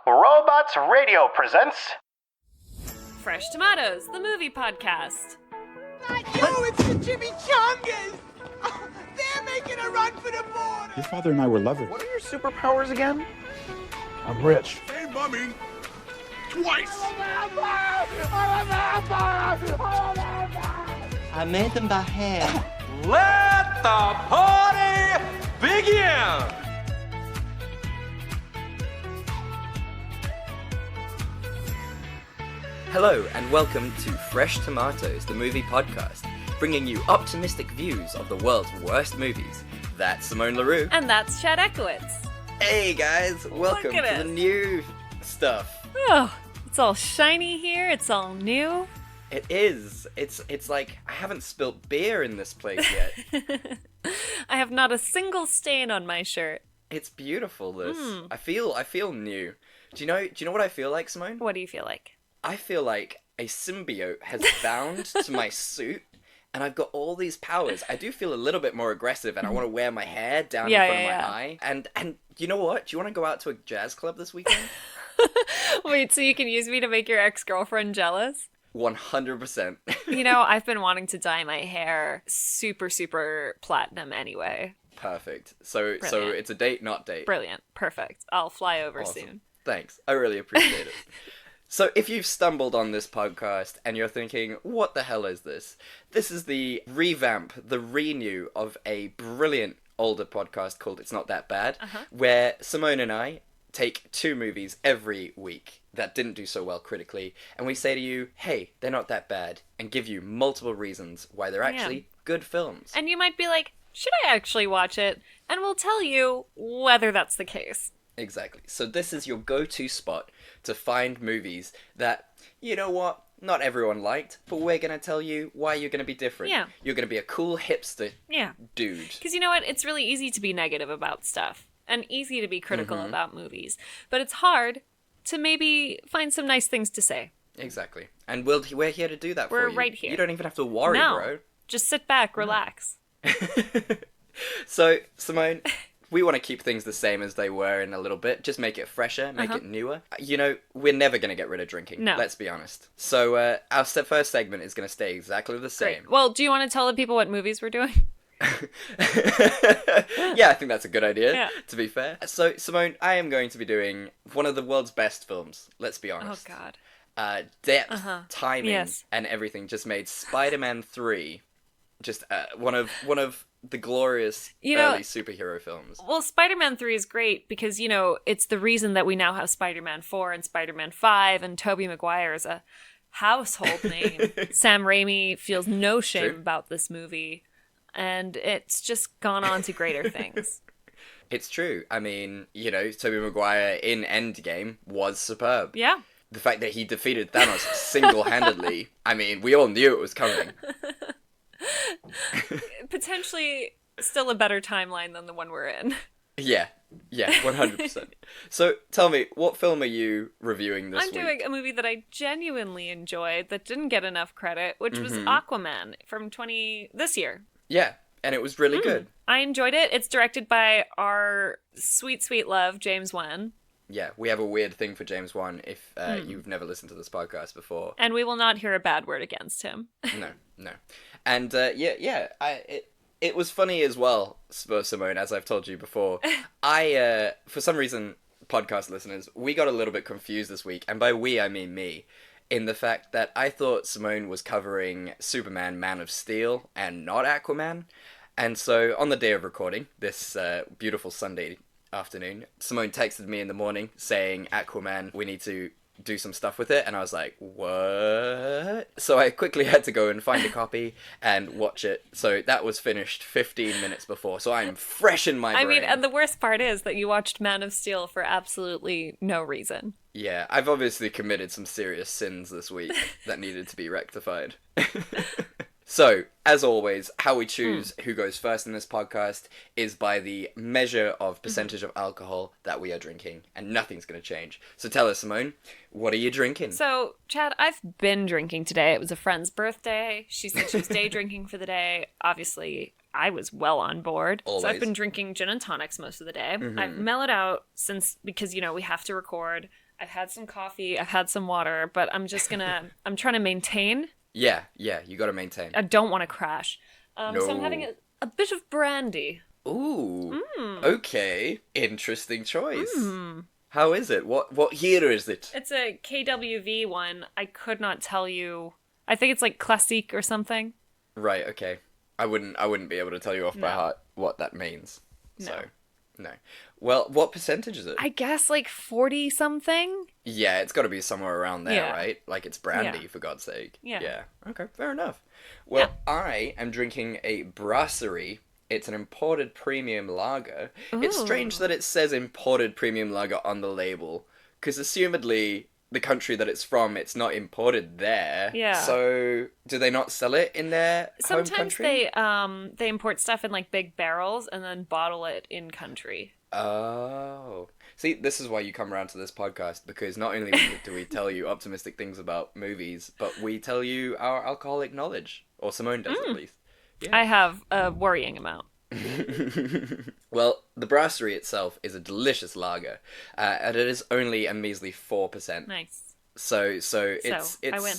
Robots Radio presents Fresh Tomatoes, the movie podcast. Not you, it's the Chimichangas! Oh, they're making a run for the border! Your father and I were lovers. What are your superpowers again? I'm rich. Hey, Mummy! Twice! I made them by hand. Let the party begin! Hello and welcome to Fresh Tomatoes, the movie podcast, bringing you optimistic views of the world's worst movies. That's Simone Roux. And that's Chad Echakowitz. Hey guys, welcome to the new stuff. Oh, it's all shiny here, it's all new. It is. It's like I haven't spilt beer in this place yet. I have not a single stain on my shirt. It's beautiful, this. I feel new. Do you know what I feel like, Simone? What do you feel like? I feel like a symbiote has bound to my suit, and I've got all these powers. I do feel a little bit more aggressive, and I want to wear my hair down in front of my eye. And you know what? Do you want to go out to a jazz club this weekend? Wait, so you can use me to make your ex-girlfriend jealous? 100%. You know, I've been wanting to dye my hair super, super platinum anyway. Perfect. So Brilliant. it's a date, not date. Brilliant. Perfect. I'll fly over Awesome. soon. Thanks. I really appreciate it. So if you've stumbled on this podcast and you're thinking, what the hell is this? This is the revamp, the renew of a brilliant older podcast called It's Not That Bad, where Simone and I take two movies every week that didn't do so well critically, and we say to you, hey, they're not that bad, and give you multiple reasons why they're actually good films. And you might be like, should I actually watch it? And we'll tell you whether that's the case. Exactly. So this is your go-to spot to find movies that, you know what, not everyone liked, but we're going to tell you why you're going to be different. Yeah. You're going to be a cool hipster dude. Because you know what? It's really easy to be negative about stuff and easy to be critical about movies. But it's hard to maybe find some nice things to say. Exactly. And we're here to do that for you. We're right here. You don't even have to worry, No. bro. Just sit back, relax. So, Simone, we want to keep things the same as they were in a little bit. Just make it fresher, make it newer. You know, we're never going to get rid of drinking. No. Let's be honest. So, our first segment is going to stay exactly the same. Great. Well, do you want to tell the people what movies we're doing? Yeah, I think that's a good idea, Yeah. to be fair. So, Simone, I am going to be doing one of the world's best films, let's be Oh, honest. God. Depth, timing, Yes. and everything just made Spider-Man 3 just one of the glorious early superhero films. Well, Spider-Man 3 is great because, you know, it's the reason that we now have Spider-Man 4 and Spider-Man 5, and Tobey Maguire is a household name. Sam Raimi feels no shame True. about this movie, and it's just gone on to greater things. It's true. I mean, you know, Tobey Maguire in Endgame was superb. Yeah. The fact that he defeated Thanos single-handedly, I mean, we all knew it was coming. Potentially still a better timeline than the one we're in. Yeah, 100%. So, tell me, what film are you reviewing this week? I'm doing a movie that I genuinely enjoyed that didn't get enough credit, which was Aquaman from this year. Yeah, and it was really good. I enjoyed it. It's directed by our sweet, sweet love, James Wan. Yeah, we have a weird thing for James Wan if you've never listened to this podcast before. And we will not hear a bad word against him. No. And it was funny as well, Simone, as I've told you before. I, for some reason, podcast listeners, we got a little bit confused this week, and by we I mean me, in the fact that I thought Simone was covering Superman, Man of Steel, and not Aquaman. And so, on the day of recording, this beautiful Sunday afternoon, Simone texted me in the morning saying, Aquaman, we need to do some stuff with it, and I was like, what? So I quickly had to go and find a copy and watch it. So that was finished 15 minutes before, so I'm fresh in my brain. I mean, and the worst part is that you watched Man of Steel for absolutely no reason. Yeah, I've obviously committed some serious sins this week that needed to be rectified. So, as always, how we choose who goes first in this podcast is by the measure of percentage of alcohol that we are drinking, and nothing's going to change. So tell us, Simone, what are you drinking? So, Chad, I've been drinking today. It was a friend's birthday. She said she was day drinking for the day. Obviously, I was well on board. Always. So I've been drinking gin and tonics most of the day. I've mellowed out because, you know, we have to record. I've had some coffee, I've had some water, but I'm trying to maintain. Yeah, you gotta maintain. I don't want to crash. No. So I'm having a bit of brandy. Ooh. Okay. Interesting choice. How is it? What year is it? It's a KWV one. I could not tell you. I think it's like classique or something. Right, okay. I wouldn't be able to tell you off by heart what that means. No. So, no. Well, what percentage is it? I guess like 40 something. Yeah, it's got to be somewhere around there, Yeah. right? Like it's brandy, Yeah. for God's sake. Yeah. Okay, fair enough. Well, I am drinking a brasserie. It's an imported premium lager. It's strange that it says imported premium lager on the label, because assumedly the country that it's from, it's not imported there. Yeah. So do they not sell it in their home Sometimes country? they import stuff in like big barrels and then bottle it in country. Oh. See, this is why you come around to this podcast, because not only do we tell you optimistic things about movies, but we tell you our alcoholic knowledge. Or Simone does, at least. Yeah. I have a worrying amount. Well, the brasserie itself is a delicious lager, and it is only a measly 4%. Nice. So it's I win.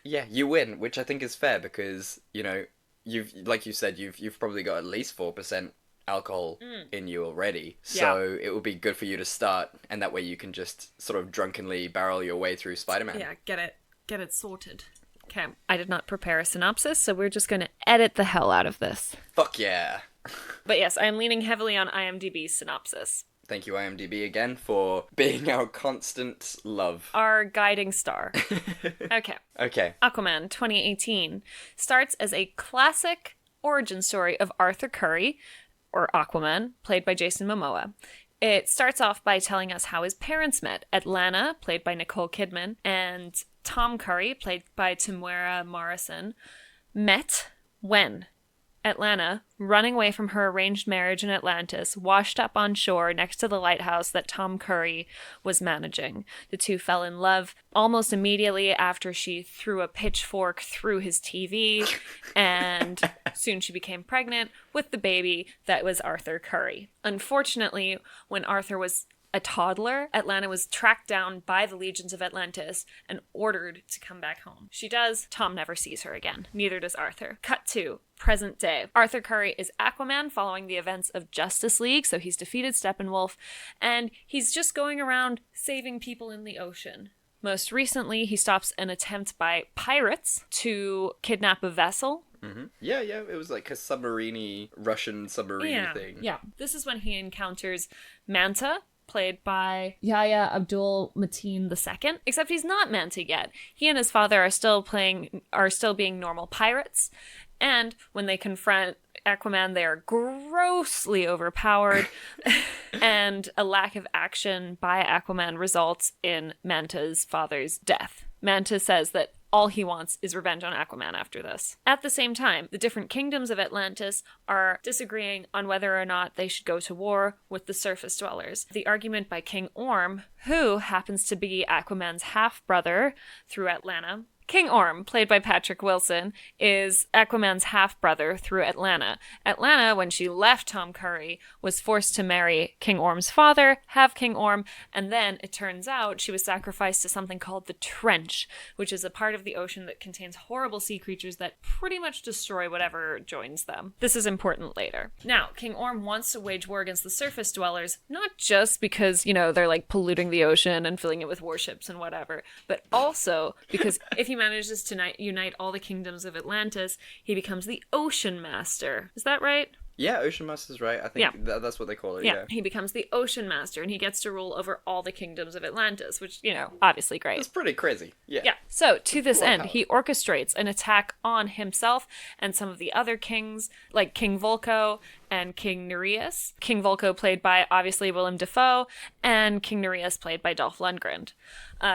Yeah, you win, which I think is fair, because you've like you said, you've probably got at least 4% alcohol in you already, so it would be good for you to start, and that way you can just sort of drunkenly barrel your way through Spider-Man. Yeah, get it sorted. Okay, I did not prepare a synopsis, so we're just going to edit the hell out of this. Fuck yeah. But yes, I am leaning heavily on IMDb's synopsis. Thank you, IMDb, again, for being our constant love. Our guiding star. Okay. Aquaman 2018 starts as a classic origin story of Arthur Curry, or Aquaman, played by Jason Momoa. It starts off by telling us how his parents met. Atlanta, played by Nicole Kidman, and Tom Curry, played by Temuera Morrison, met when Atlanta, running away from her arranged marriage in Atlantis, washed up on shore next to the lighthouse that Tom Curry was managing. The two fell in love almost immediately after she threw a pitchfork through his TV, and soon she became pregnant with the baby that was Arthur Curry. Unfortunately, when Arthur was a toddler, Atlanta was tracked down by the legions of Atlantis and ordered to come back home. She does. Tom never sees her again. Neither does Arthur. Cut to present day. Arthur Curry is Aquaman following the events of Justice League, so he's defeated Steppenwolf, and he's just going around saving people in the ocean. Most recently, he stops an attempt by pirates to kidnap a vessel. Mm-hmm. Yeah, it was like a submarine-y, Russian submarine thing. Yeah, this is when he encounters Manta, played by Yahya Abdul-Mateen II. Except he's not Manta yet. He and his father are still being normal pirates. And when they confront Aquaman, they are grossly overpowered. And a lack of action by Aquaman results in Manta's father's death. Manta says that all he wants is revenge on Aquaman after this. At the same time, the different kingdoms of Atlantis are disagreeing on whether or not they should go to war with the surface dwellers. The argument by King Orm, who happens to be Aquaman's half-brother through Atlanta. King Orm, played by Patrick Wilson, is Aquaman's half-brother through Atlanta. Atlanta, when she left Tom Curry, was forced to marry King Orm's father, have King Orm, and then, it turns out, she was sacrificed to something called the Trench, which is a part of the ocean that contains horrible sea creatures that pretty much destroy whatever joins them. This is important later. Now, King Orm wants to wage war against the surface dwellers, not just because, they're like polluting the ocean and filling it with warships and whatever, but also because if he manages to unite all the kingdoms of Atlantis, he becomes the Ocean Master. Is that right? Yeah, Ocean Master's right. I think that's what they call it, yeah. He becomes the Ocean Master, and he gets to rule over all the kingdoms of Atlantis, which, obviously great. It's pretty crazy, yeah. Yeah, so to this end, he orchestrates an attack on himself and some of the other kings, like King Volko and King Nereus. King Volko played by, obviously, Willem Dafoe, and King Nereus played by Dolph Lundgren.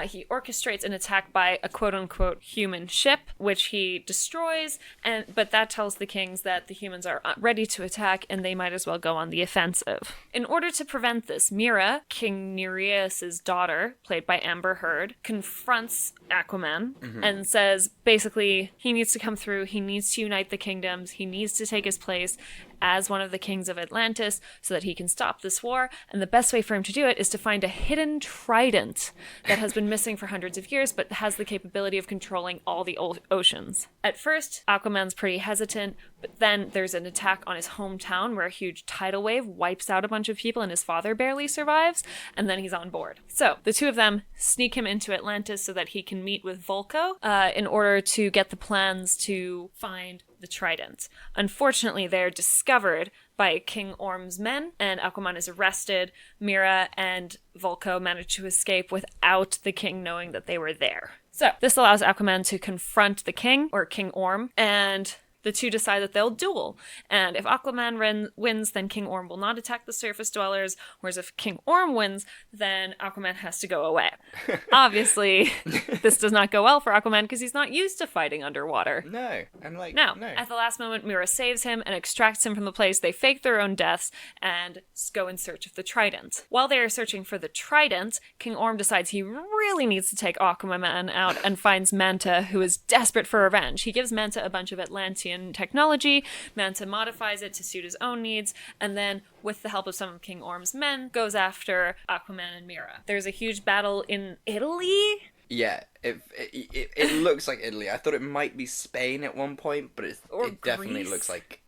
He orchestrates an attack by a quote-unquote human ship, which he destroys, but that tells the kings that the humans are ready to attack and they might as well go on the offensive. In order to prevent this, Mira, King Nereus' daughter, played by Amber Heard, confronts Aquaman and says basically he needs to come through, he needs to unite the kingdoms, he needs to take his place, as one of the kings of Atlantis so that he can stop this war. And the best way for him to do it is to find a hidden trident that has been missing for hundreds of years, but has the capability of controlling all the oceans. At first, Aquaman's pretty hesitant, but then there's an attack on his hometown where a huge tidal wave wipes out a bunch of people and his father barely survives, and then he's on board. So the two of them sneak him into Atlantis so that he can meet with Volko in order to get the plans to find the trident. Unfortunately, they're discovered by King Orm's men, and Aquaman is arrested. Mera and Volko manage to escape without the king knowing that they were there. So this allows Aquaman to confront the king, or King Orm, and the two decide that they'll duel. And if Aquaman wins, then King Orm will not attack the surface dwellers, whereas if King Orm wins, then Aquaman has to go away. Obviously, this does not go well for Aquaman because he's not used to fighting underwater. No. No. At the last moment, Mera saves him and extracts him from the place. They fake their own deaths and go in search of the trident. While they are searching for the trident, King Orm decides he really needs to take Aquaman out and finds Manta, who is desperate for revenge. He gives Manta a bunch of Atlantean technology. Manta modifies it to suit his own needs, and then, with the help of some of King Orm's men, goes after Aquaman and Mera. There's a huge battle in Italy. Yeah, it looks like Italy. I thought it might be Spain at one point, but it definitely Greece. looks like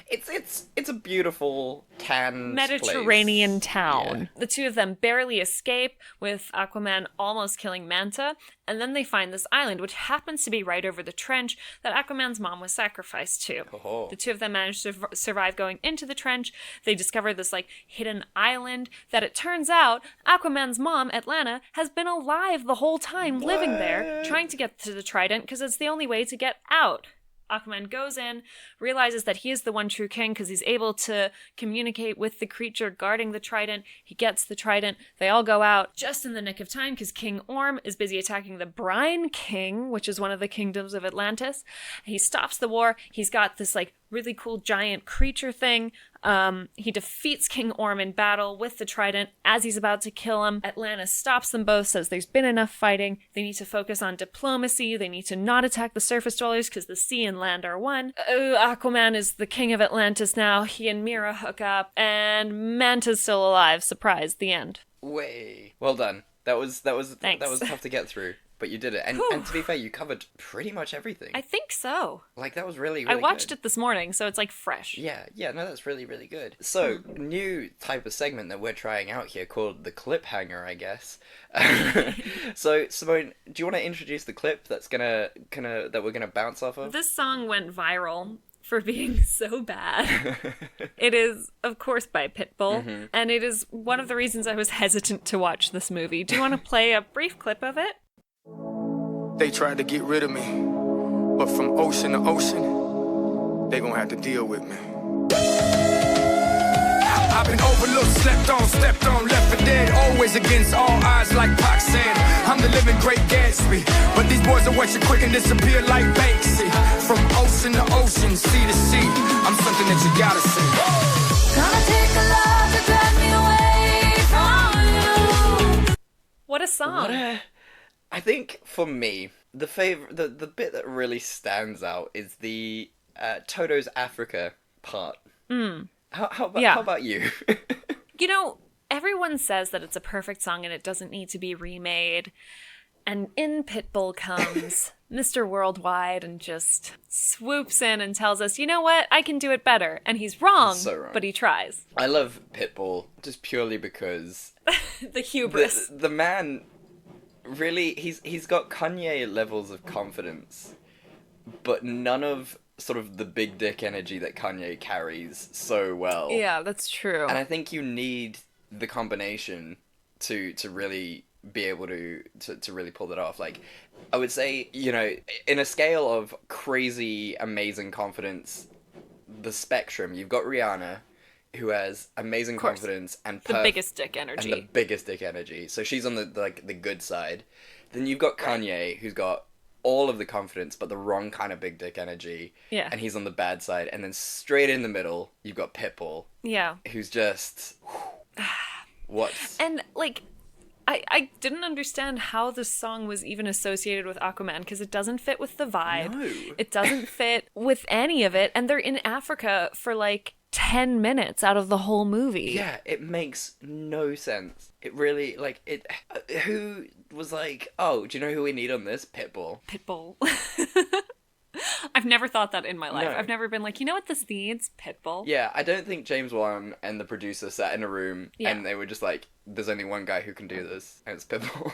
it's a beautiful tan Mediterranean place. town. Yeah. The two of them barely escape, with Aquaman almost killing Manta, and then they find this island, which happens to be right over the trench that Aquaman's mom was sacrificed to. Oh. The two of them manage to survive going into the trench. They discover this hidden island that, it turns out, Aquaman's mom, Atlanta, has been alive the whole time, living there, trying to get to the trident because it's the only way to get out. Aquaman goes in, realizes that he is the one true king because he's able to communicate with the creature guarding the trident. He gets the trident. They all go out just in the nick of time because King Orm is busy attacking the Brine King, which is one of the kingdoms of Atlantis. He stops the war. He's got this really cool giant creature thing. He defeats King Orm in battle with the trident. As he's about to kill him, Atlantis stops them both, says there's been enough fighting. They need to focus on diplomacy. They need to not attack the surface dwellers because the sea and land are one. Aquaman is the king of Atlantis now. He and Mera hook up, and Manta's still alive. Surprise, the end. Way. Well done. That was Thanks. That was tough to get through. But you did it. And to be fair, you covered pretty much everything. I think so. That was really, I really watched good. it this morning, so it's fresh. Yeah, no, that's really, really good. So, new type of segment that we're trying out here called the clip hanger, I guess. So, Simone, do you want to introduce the clip that's that we're gonna bounce off of? This song went viral for being so bad. It is, of course, by Pitbull, and it is one of the reasons I was hesitant to watch this movie. Do you want to play a brief clip of it? They tried to get rid of me, but from ocean to ocean, they gonna have to deal with me. I've been overlooked, slept on, stepped on, left for dead, always against all odds like Pac said. I'm the living great Gatsby, but these boys will watch you quick and disappear like Banksy. From ocean to ocean, sea to sea, I'm something that you gotta see. Gonna take a love to drag me away from you. What a song. I think for me, the bit that really stands out is the Toto's Africa part. How about you? Everyone says that it's a perfect song and it doesn't need to be remade. And in Pitbull comes Mr. Worldwide and just swoops in and tells us, you know what, I can do it better. And he's wrong, So wrong. But he tries. I love Pitbull just purely because The hubris. the man really he's got Kanye levels of confidence, but none of sort of the big dick energy that Kanye carries so well. Yeah, that's true. And I think you need the combination to really be able to really pull that off. I would say, in a scale of crazy, amazing confidence, the spectrum, you've got Rihanna, who has amazing confidence and the biggest dick energy. And the biggest dick energy. So she's on the good side. Then you've got Kanye, who's got all of the confidence, but the wrong kind of big dick energy. Yeah. And he's on the bad side. And then straight in the middle, you've got Pitbull. Yeah. Who's just... what? And, I didn't understand how this song was even associated with Aquaman, because it doesn't fit with the vibe. No. It doesn't fit with any of it, and they're in Africa for like 10 minutes out of the whole movie. Yeah, it makes no sense. It really, like, it... who was like, oh, do you know who we need on this? Pitbull. Pitbull. I've never thought that in my life. No. I've never been like, you know what this needs? Pitbull. Yeah, I don't think James Wan and the producer sat in a room Yeah. and they were just like, there's only one guy who can do this, and it's Pitbull.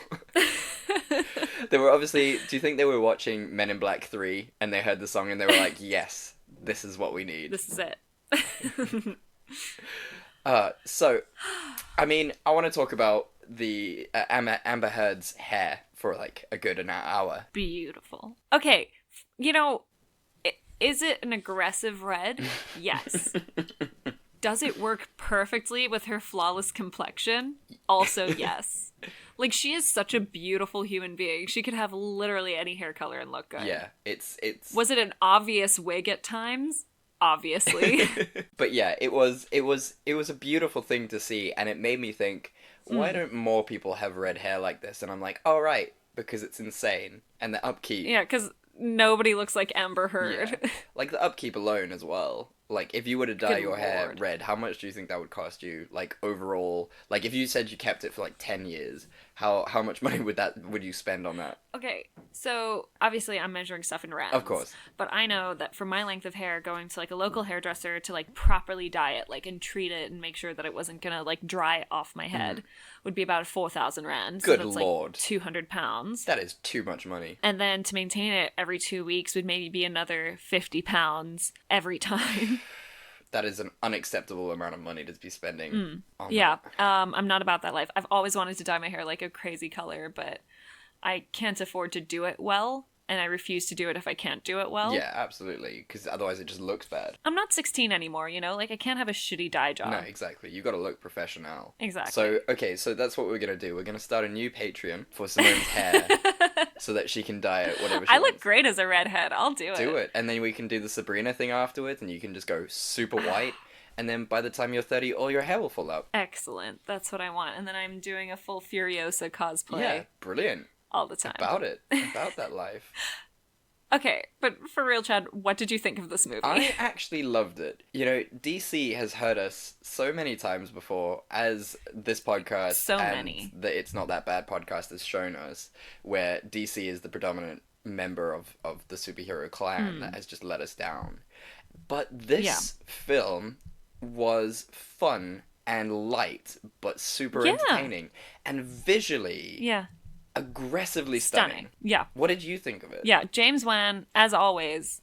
They were obviously... Do you think they were watching Men in Black 3 and they heard the song and they were like, yes, this is what we need? This is it. So, I mean, I want to talk about the Amber Heard's hair for like a good hour. Beautiful. Okay, you know, is it an aggressive red? Yes. Does it work perfectly with her flawless complexion? Also, yes. Like, she is such a beautiful human being. She could have literally any hair color and look good. Yeah, it's... Was it an obvious wig at times? Obviously. But yeah, it was a beautiful thing to see, and it made me think, why don't more people have red hair like this? And I'm like, oh right, because it's insane, and the upkeep. Yeah, because nobody looks like Amber Heard. Yeah. Like the upkeep alone as well. Like if you were to dye Good your hair lord. red, how much do you think that would cost you? Like overall, like if you said you kept it for like 10 years, how much money would you spend on that? Okay, so obviously I'm measuring stuff in rands. Of course. But I know that for my length of hair, going to like a local hairdresser to like properly dye it, like and treat it and make sure that it wasn't gonna like dry off my head would be about 4,000 rand. Good so that's lord. Like 200 pounds. That is too much money. And then to maintain it every 2 weeks would maybe be another 50 pounds every time. That is an unacceptable amount of money to be spending on Yeah, that. I'm not about that life. I've always wanted to dye my hair like a crazy color, but I can't afford to do it well, and I refuse to do it if I can't do it well. Yeah, absolutely, because otherwise it just looks bad. I'm not 16 anymore, you know? Like, I can't have a shitty dye job. No, exactly. You got to look professional. Exactly. So, okay, so that's what we're going to do. We're going to start a new Patreon for Simone's hair so that she can dye it whatever she I wants. look great as a redhead. I'll do it. Do it. And then we can do the Sabrina thing afterwards, and you can just go super white. And then by the time you're 30, all your hair will fall out. Excellent. That's what I want. And then I'm doing a full Furiosa cosplay Yeah, brilliant. all the time. About it. About that life. Okay, but for real, Chad, what did you think of this movie? I actually loved it. You know, DC has hurt us so many times before, as this podcast So and many. the It's Not That Bad podcast has shown us, where DC is the predominant member of the superhero clan that has just let us down. But this film was fun and light, but super Yeah. entertaining. And visually, Yeah. aggressively stunning. Yeah. What did you think of it? Yeah, James Wan, as always,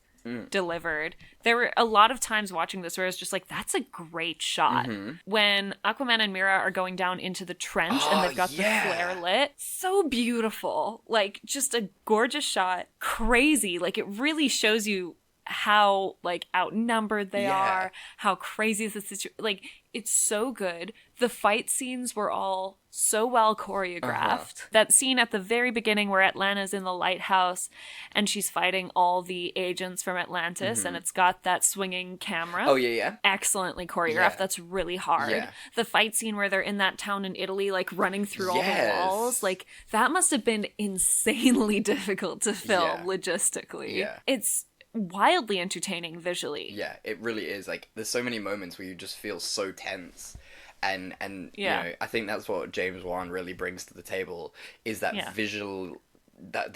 delivered. There were a lot of times watching this where I was just like, that's a great shot. When Aquaman and Mira are going down into the trench and they've got yeah. the flare lit. So beautiful. Like, just a gorgeous shot. Crazy. Like, it really shows you how like outnumbered they Yeah. are, how crazy the situation. Like, it's so good. The fight scenes were all so well choreographed. That scene at the very beginning where Atlanta's in the lighthouse and she's fighting all the agents from Atlantis, and it's got that swinging camera. Oh, yeah. Excellently choreographed. Yeah. That's really hard. Yeah. The fight scene where they're in that town in Italy, like running through all the Yes. walls, like that must have been insanely difficult to film Yeah. logistically. Yeah. It's wildly entertaining visually. Yeah, it really is. Like, there's so many moments where you just feel so tense. And Yeah. you know, I think that's what James Wan really brings to the table, is that Yeah. visual, that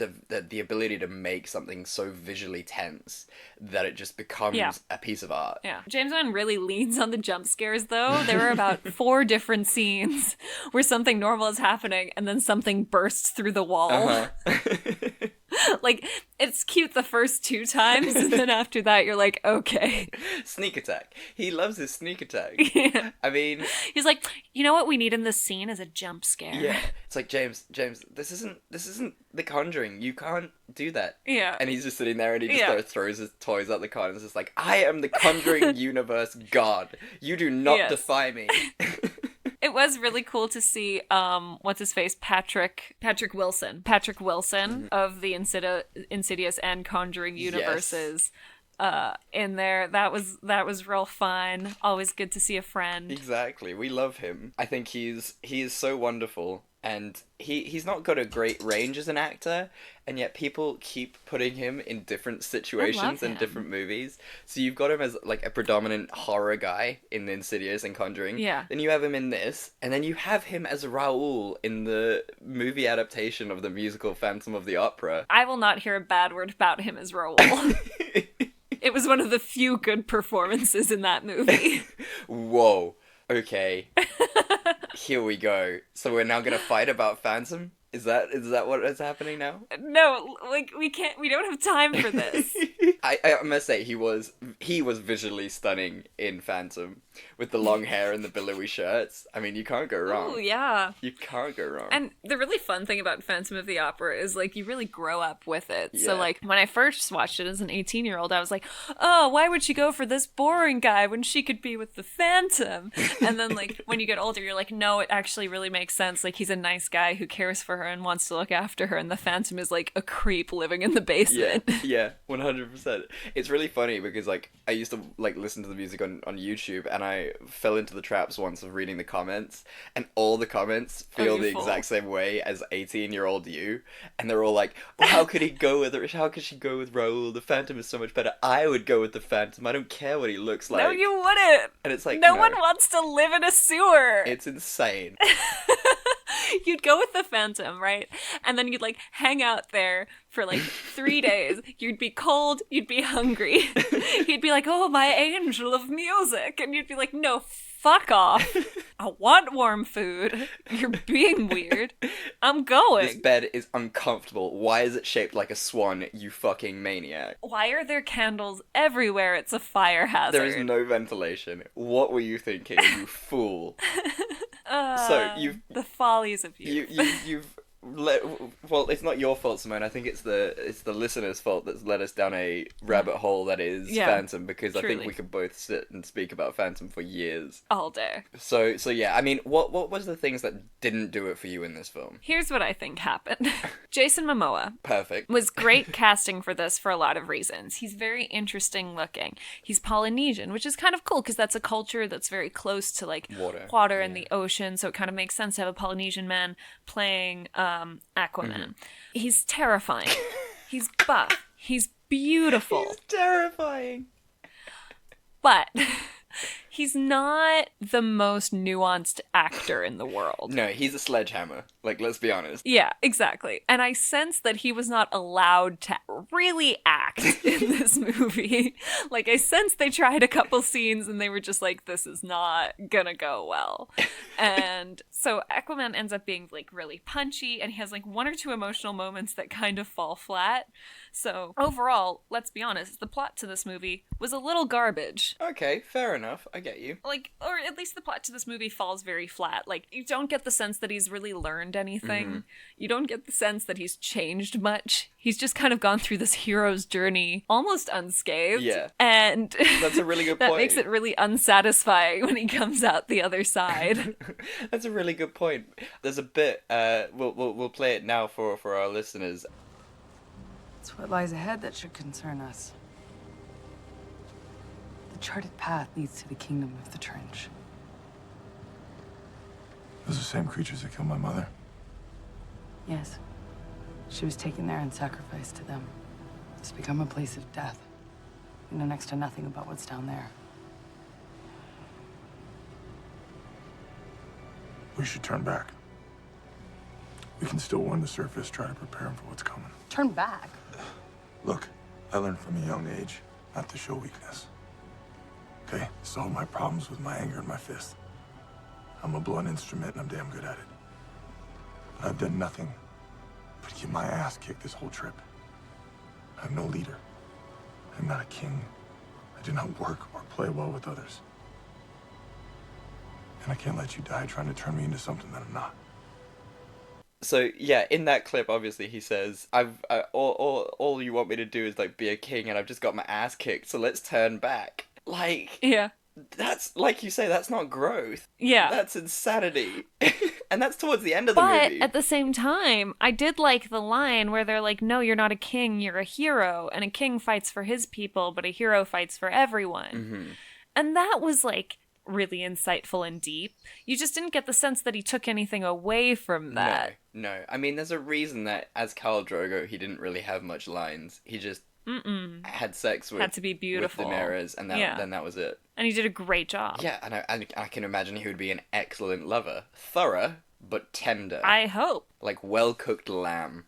the ability to make something so visually tense that it just becomes Yeah. a piece of art. Yeah. James Wan really leans on the jump scares, though. There were about 4 different scenes where something normal is happening and then something bursts through the wall. Uh-huh. Like, it's cute the first 2 times, and then after that, you're like, okay. Sneak attack. He loves his sneak attack. Yeah. I mean, He's like, you know what we need in this scene is a jump scare. yeah. It's like, James, this isn't The Conjuring. You can't do that. Yeah. And he's just sitting there and he just Yeah. throws his toys out the car and is just like, I am the Conjuring universe god. You do not Yes. defy me. It was really cool to see what's his face, Patrick Wilson of the Insidious and Conjuring universes in there. That was real fun. Always good to see a friend. Exactly. We love him. I think he is so wonderful. And he's not got a great range as an actor, and yet people keep putting him in different situations in different movies. So you've got him as like a predominant horror guy in Insidious and Conjuring. Yeah. Then you have him in this, and then you have him as Raoul in the movie adaptation of the musical Phantom of the Opera. I will not hear a bad word about him as Raoul. It was one of the few good performances in that movie. Whoa. Okay. Here we go. So we're now gonna fight about Phantom? Is that what is happening now? No, like we don't have time for this. I must say he was visually stunning in Phantom with the long hair and the billowy shirts. I mean, you can't go wrong. Oh yeah. You can't go wrong. And the really fun thing about Phantom of the Opera is like you really grow up with it. Yeah. So like when I first watched it as an 18-year-old, I was like, "Oh, why would she go for this boring guy when she could be with the Phantom?" And then like when you get older, you're like, "No, it actually really makes sense. Like he's a nice guy who cares for her and wants to look after her, and the Phantom is like a creep living in the basement." Yeah, 100%. It's really funny because like I used to like listen to the music on YouTube, and I fell into the traps once of reading the comments, and all the comments feel the exact same way as 18-year-old you, and they're all like, well, how could he go with her? How could she go with Raoul? The Phantom is so much better. I would go with the Phantom. I don't care what he looks like. No, you wouldn't. And it's like, no one wants to live in a sewer. It's insane. You'd go with the Phantom, right? And then you'd like hang out there for like 3 days. You'd be cold, you'd be hungry. He'd be like, "Oh, my angel of music." And you'd be like, "No, fuck off. I want warm food. You're being weird. I'm going." This bed is uncomfortable. Why is it shaped like a swan, you fucking maniac? Why are there candles everywhere? It's a fire hazard. There is no ventilation. What were you thinking, you fool? So the follies of youth. You've well, it's not your fault, Simone. I think it's the listener's fault that's led us down a rabbit hole that is Phantom, because truly. I think we could both sit and speak about Phantom for years. All day. So yeah, I mean, what was the things that didn't do it for you in this film? Here's what I think happened. Jason Momoa. Perfect. Was great casting for this for a lot of reasons. He's very interesting looking. He's Polynesian, which is kind of cool because that's a culture that's very close to like water and the ocean, so it kind of makes sense to have a Polynesian man playing Aquaman. Mm-hmm. He's terrifying. He's buff. He's beautiful. He's terrifying. But he's not the most nuanced actor in the world. No, he's a sledgehammer. Like, let's be honest. Yeah, exactly. And I sense that he was not allowed to really act in this movie. Like, I sense they tried a couple scenes and they were just like, this is not gonna go well. And so Aquaman ends up being, like, really punchy, and he has, like, one or two emotional moments that kind of fall flat. So, overall, let's be honest, the plot to this movie was a little garbage. Okay, fair enough. I get you. Like, or at least the plot to this movie falls very flat. Like, you don't get the sense that he's really learned anything. Mm-hmm. You don't get the sense that he's changed much. He's just kind of gone through this hero's journey almost unscathed. Yeah. And that's a really good that point. Makes it really unsatisfying when he comes out the other side. That's a really good point. There's a bit, we'll play it now for our listeners. It's what lies ahead that should concern us. The charted path leads to the kingdom of the trench. Those are the same creatures that killed my mother. Yes. She was taken there and sacrificed to them. It's become a place of death. We know next to nothing about what's down there. We should turn back. We can still warn the surface, try to prepare them for what's coming. Turn back? Look, I learned from a young age not to show weakness. Okay? Solve my problems with my anger and my fist. I'm a blunt instrument and I'm damn good at it. But I've done nothing but get my ass kicked this whole trip. I have no leader. I'm not a king. I do not work or play well with others. And I can't let you die trying to turn me into something that I'm not. So yeah, in that clip, obviously he says, all you want me to do is like be a king, and I've just got my ass kicked, so let's turn back. Like, yeah, that's, like you say, that's not growth. Yeah, that's insanity. And that's towards the end of the movie. But at the same time, I did like the line where they're like, no, you're not a king, you're a hero, and a king fights for his people, but a hero fights for everyone. Mm-hmm. And that was like really insightful and deep. You just didn't get the sense that he took anything away from that. No. I mean, there's a reason that as Khal Drogo, he didn't really have much lines. He just had sex with, had to be beautiful. with Daenerys, and then that was it. And he did a great job. Yeah, and I can imagine he would be an excellent lover. Thorough, but tender. I hope. Like well-cooked lamb.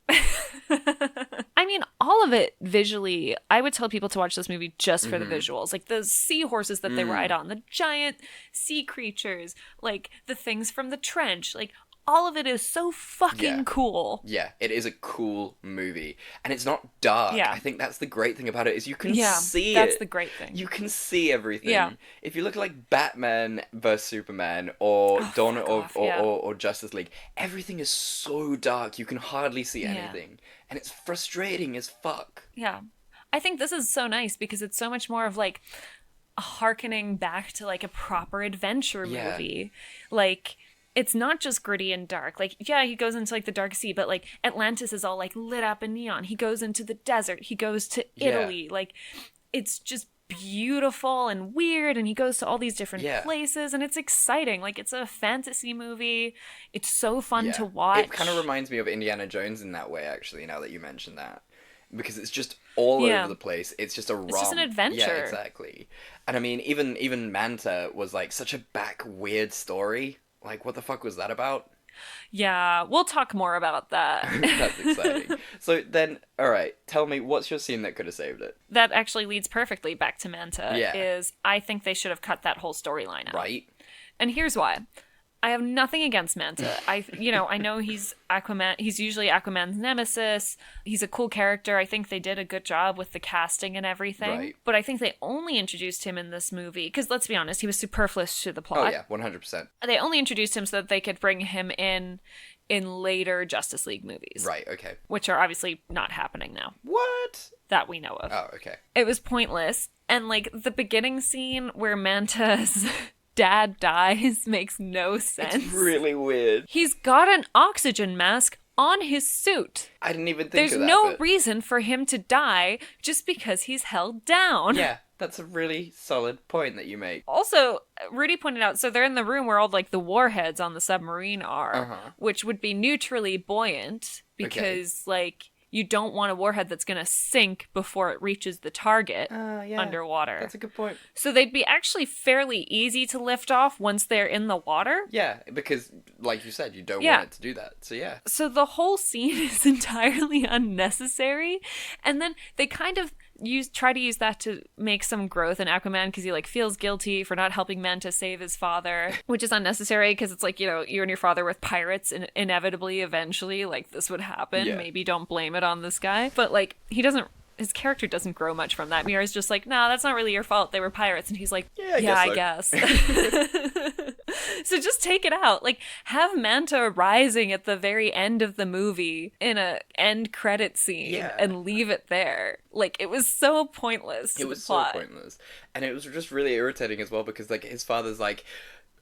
I mean, all of it visually, I would tell people to watch this movie just for the visuals. Like the seahorses that they ride on, the giant sea creatures, like the things from the trench, like all of it is so fucking cool. Yeah, it is a cool movie. And it's not dark. Yeah. I think that's the great thing about it, is you can see it. That's the great thing. You can see everything. Yeah. If you look at like Batman vs Superman or or Justice League, everything is so dark you can hardly see anything. And it's frustrating as fuck. Yeah. I think this is so nice because it's so much more of like a harkening back to like a proper adventure movie. Like, it's not just gritty and dark. Like, yeah, he goes into like the dark sea, but like Atlantis is all like lit up in neon. He goes into the desert. He goes to Italy. Like, it's just beautiful and weird, and he goes to all these different places, and it's exciting. Like, it's a fantasy movie. It's so fun to watch. It kind of reminds me of Indiana Jones in that way, actually, now that you mention that. Because it's just all over the place. It's just a romp. It's just an adventure. Yeah, exactly. And I mean, even Manta was like such a back weird story. Like, what the fuck was that about? Yeah, we'll talk more about that. That's exciting. So then, all right, tell me, what's your scene that could have saved it? That actually leads perfectly back to Manta. Yeah. Is I think they should have cut that whole storyline out. Right. And here's why. I have nothing against Manta. I know he's Aquaman. He's usually Aquaman's nemesis. He's a cool character. I think they did a good job with the casting and everything. Right. But I think they only introduced him in this movie because, let's be honest, he was superfluous to the plot. Oh yeah, 100%. They only introduced him so that they could bring him in later Justice League movies. Right. Okay. Which are obviously not happening now. What? That we know of. Oh, okay. It was pointless. And like the beginning scene where Manta's dad dies makes no sense. It's really weird. He's got an oxygen mask on his suit. I didn't even think There's of that. no reason for him to die just because he's held down. Yeah, that's a really solid point that you make. Also, Rudy pointed out, so they're in the room where all like the warheads on the submarine are, which would be neutrally buoyant because like you don't want a warhead that's going to sink before it reaches the target underwater. That's a good point. So they'd be actually fairly easy to lift off once they're in the water. Yeah, because, like you said, you don't want it to do that. So yeah. So the whole scene is entirely unnecessary. And then they kind of try to use that to make some growth in Aquaman because he like feels guilty for not helping Manta save his father, which is unnecessary because it's like, you know, you and your father with pirates and inevitably eventually like this would happen. Yeah. Maybe don't blame it on this guy. But like his character doesn't grow much from that. Mira's just like, nah, that's not really your fault. They were pirates. And he's like, I guess. So just take it out. Like, have Manta rising at the very end of the movie in a end credit scene and leave it there. Like, it was so pointless. It was so pointless. And it was just really irritating as well because, like, his father's like,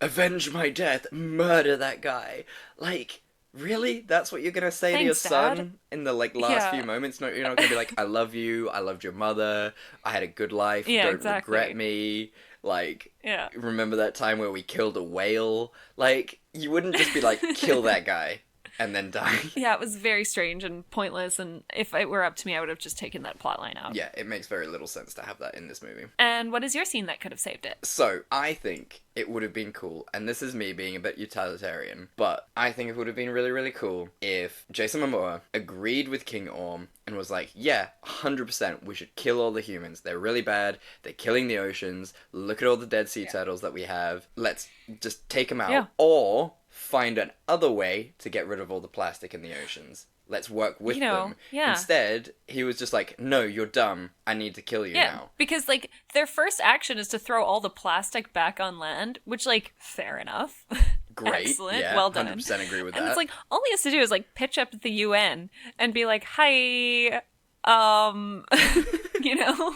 avenge my death, murder that guy. Like, really? That's what you're gonna say to your son Dad. in the like last few moments? No, you're not gonna be like, I love you, I loved your mother, I had a good life, don't regret me. Like, remember that time where we killed a whale? Like, you wouldn't just be like, kill that guy and then die. Yeah, it was very strange and pointless, and if it were up to me, I would have just taken that plotline out. Yeah, it makes very little sense to have that in this movie. And what is your scene that could have saved it? So, I think it would have been cool, and this is me being a bit utilitarian, but I think it would have been really, really cool if Jason Momoa agreed with King Orm and was like, yeah, 100%, we should kill all the humans. They're really bad. They're killing the oceans. Look at all the dead sea turtles that we have. Let's just take them out. Yeah. Or find another way to get rid of all the plastic in the oceans. Let's work with them. Yeah. Instead, he was just like, no, you're dumb. I need to kill you now. Because, like, their first action is to throw all the plastic back on land, which, like, fair enough. Great. Excellent. Yeah, well done. 100% agree with that. And it's like, all he has to do is, like, pitch up at the UN and be like, hi, you know?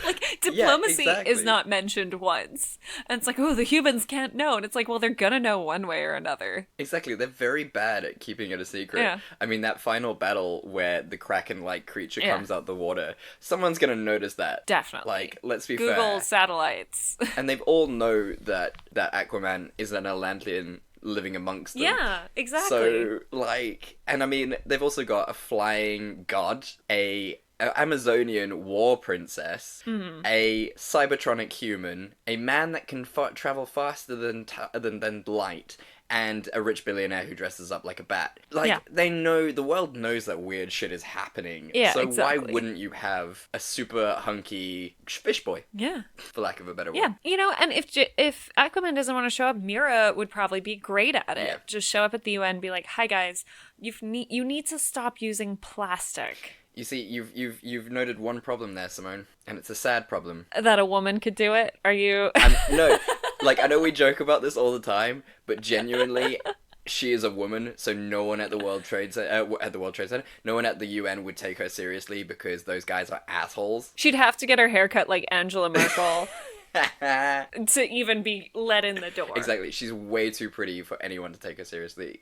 Like, diplomacy exactly. is not mentioned once. And it's like, oh, the humans can't know. And it's like, well, they're gonna know one way or another. Exactly, they're very bad at keeping it a secret. Yeah. I mean, that final battle where the Kraken-like creature comes out the water, someone's gonna notice that. Definitely. Like, let's be Google fair. satellites. And they've all know that Aquaman is an Atlantean living amongst them. Yeah, exactly. So, like, and I mean, they've also got a flying god, a Amazonian war princess, a cybertronic human, a man that can travel faster than light, and a rich billionaire who dresses up like a bat. Like, they know, the world knows that weird shit is happening. Yeah, so exactly. why wouldn't you have a super hunky fish boy? Yeah. For lack of a better word. Yeah. You know, and if Aquaman doesn't want to show up, Mira would probably be great at it. Yeah. Just show up at the UN and be like, hi guys, you need to stop using plastic. You see, you've noted one problem there, Simone, and it's a sad problem. That a woman could do it? Are you... No, like, I know we joke about this all the time, but genuinely, she is a woman, so no one at the World Trade Center, no one at the UN would take her seriously because those guys are assholes. She'd have to get her hair cut like Angela Merkel to even be let in the door. Exactly, she's way too pretty for anyone to take her seriously,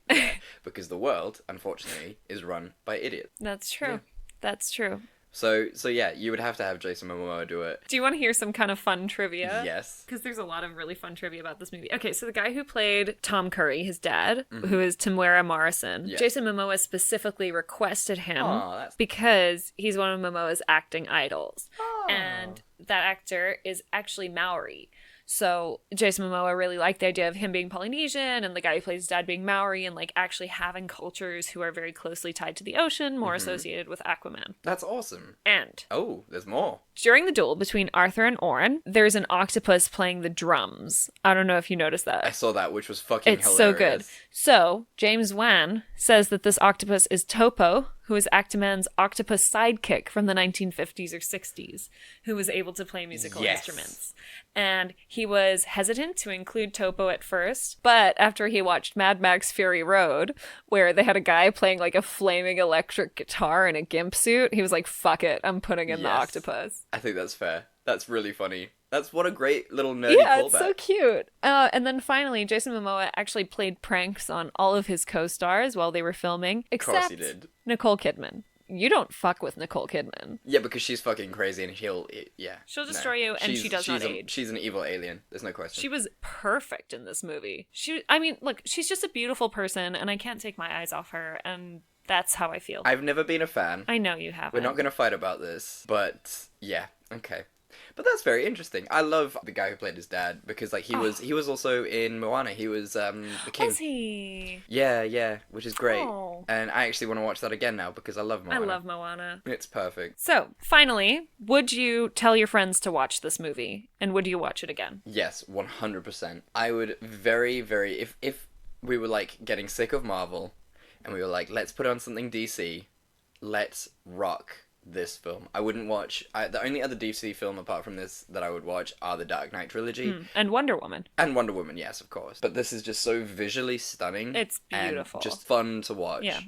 because the world, unfortunately, is run by idiots. That's true. Yeah. That's true. So yeah, you would have to have Jason Momoa do it. Do you want to hear some kind of fun trivia? Yes. Because there's a lot of really fun trivia about this movie. Okay, so the guy who played Tom Curry, his dad, who is Temuera Morrison, Jason Momoa specifically requested him because he's one of Momoa's acting idols. And that actor is actually Maori. So Jason Momoa really liked the idea of him being Polynesian and the guy who plays his dad being Maori and like actually having cultures who are very closely tied to the ocean, more associated with Aquaman. That's awesome. And oh, there's more. During the duel between Arthur and Orin, there's an octopus playing the drums. I don't know if you noticed that. I saw that, which was fucking hilarious. It's so good. So James Wan says that this octopus is Topo, who is Aquaman's octopus sidekick from the 1950s or 60s, who was able to play musical instruments. And he was hesitant to include Topo at first, but after he watched Mad Max Fury Road, where they had a guy playing like a flaming electric guitar in a gimp suit, he was like, fuck it, I'm putting in the octopus. I think that's fair. That's really funny. That's what a great little nerdy callback. Yeah, it's so cute. And then finally, Jason Momoa actually played pranks on all of his co-stars while they were filming, except of course he did. Nicole Kidman. You don't fuck with Nicole Kidman. Yeah, because she's fucking crazy and she'll destroy you, and she does not age. She's an evil alien. There's no question. She was perfect in this movie. Look, she's just a beautiful person, and I can't take my eyes off her, and that's how I feel. I've never been a fan. I know you haven't. We're not going to fight about this, but yeah, okay. But that's very interesting. I love the guy who played his dad because like he was also in Moana. He was the king. Was he? Yeah, which is great. Oh. And I actually want to watch that again now because I love Moana. I love Moana. It's perfect. So, finally, would you tell your friends to watch this movie? And would you watch it again? Yes, 100%. I would very, very if we were like getting sick of Marvel and we were like, let's put on something DC, let's rock this film. I wouldn't watch... the only other DC film apart from this that I would watch are the Dark Knight trilogy. And Wonder Woman. And Wonder Woman, yes, of course. But this is just so visually stunning. It's beautiful. And just fun to watch. Yeah.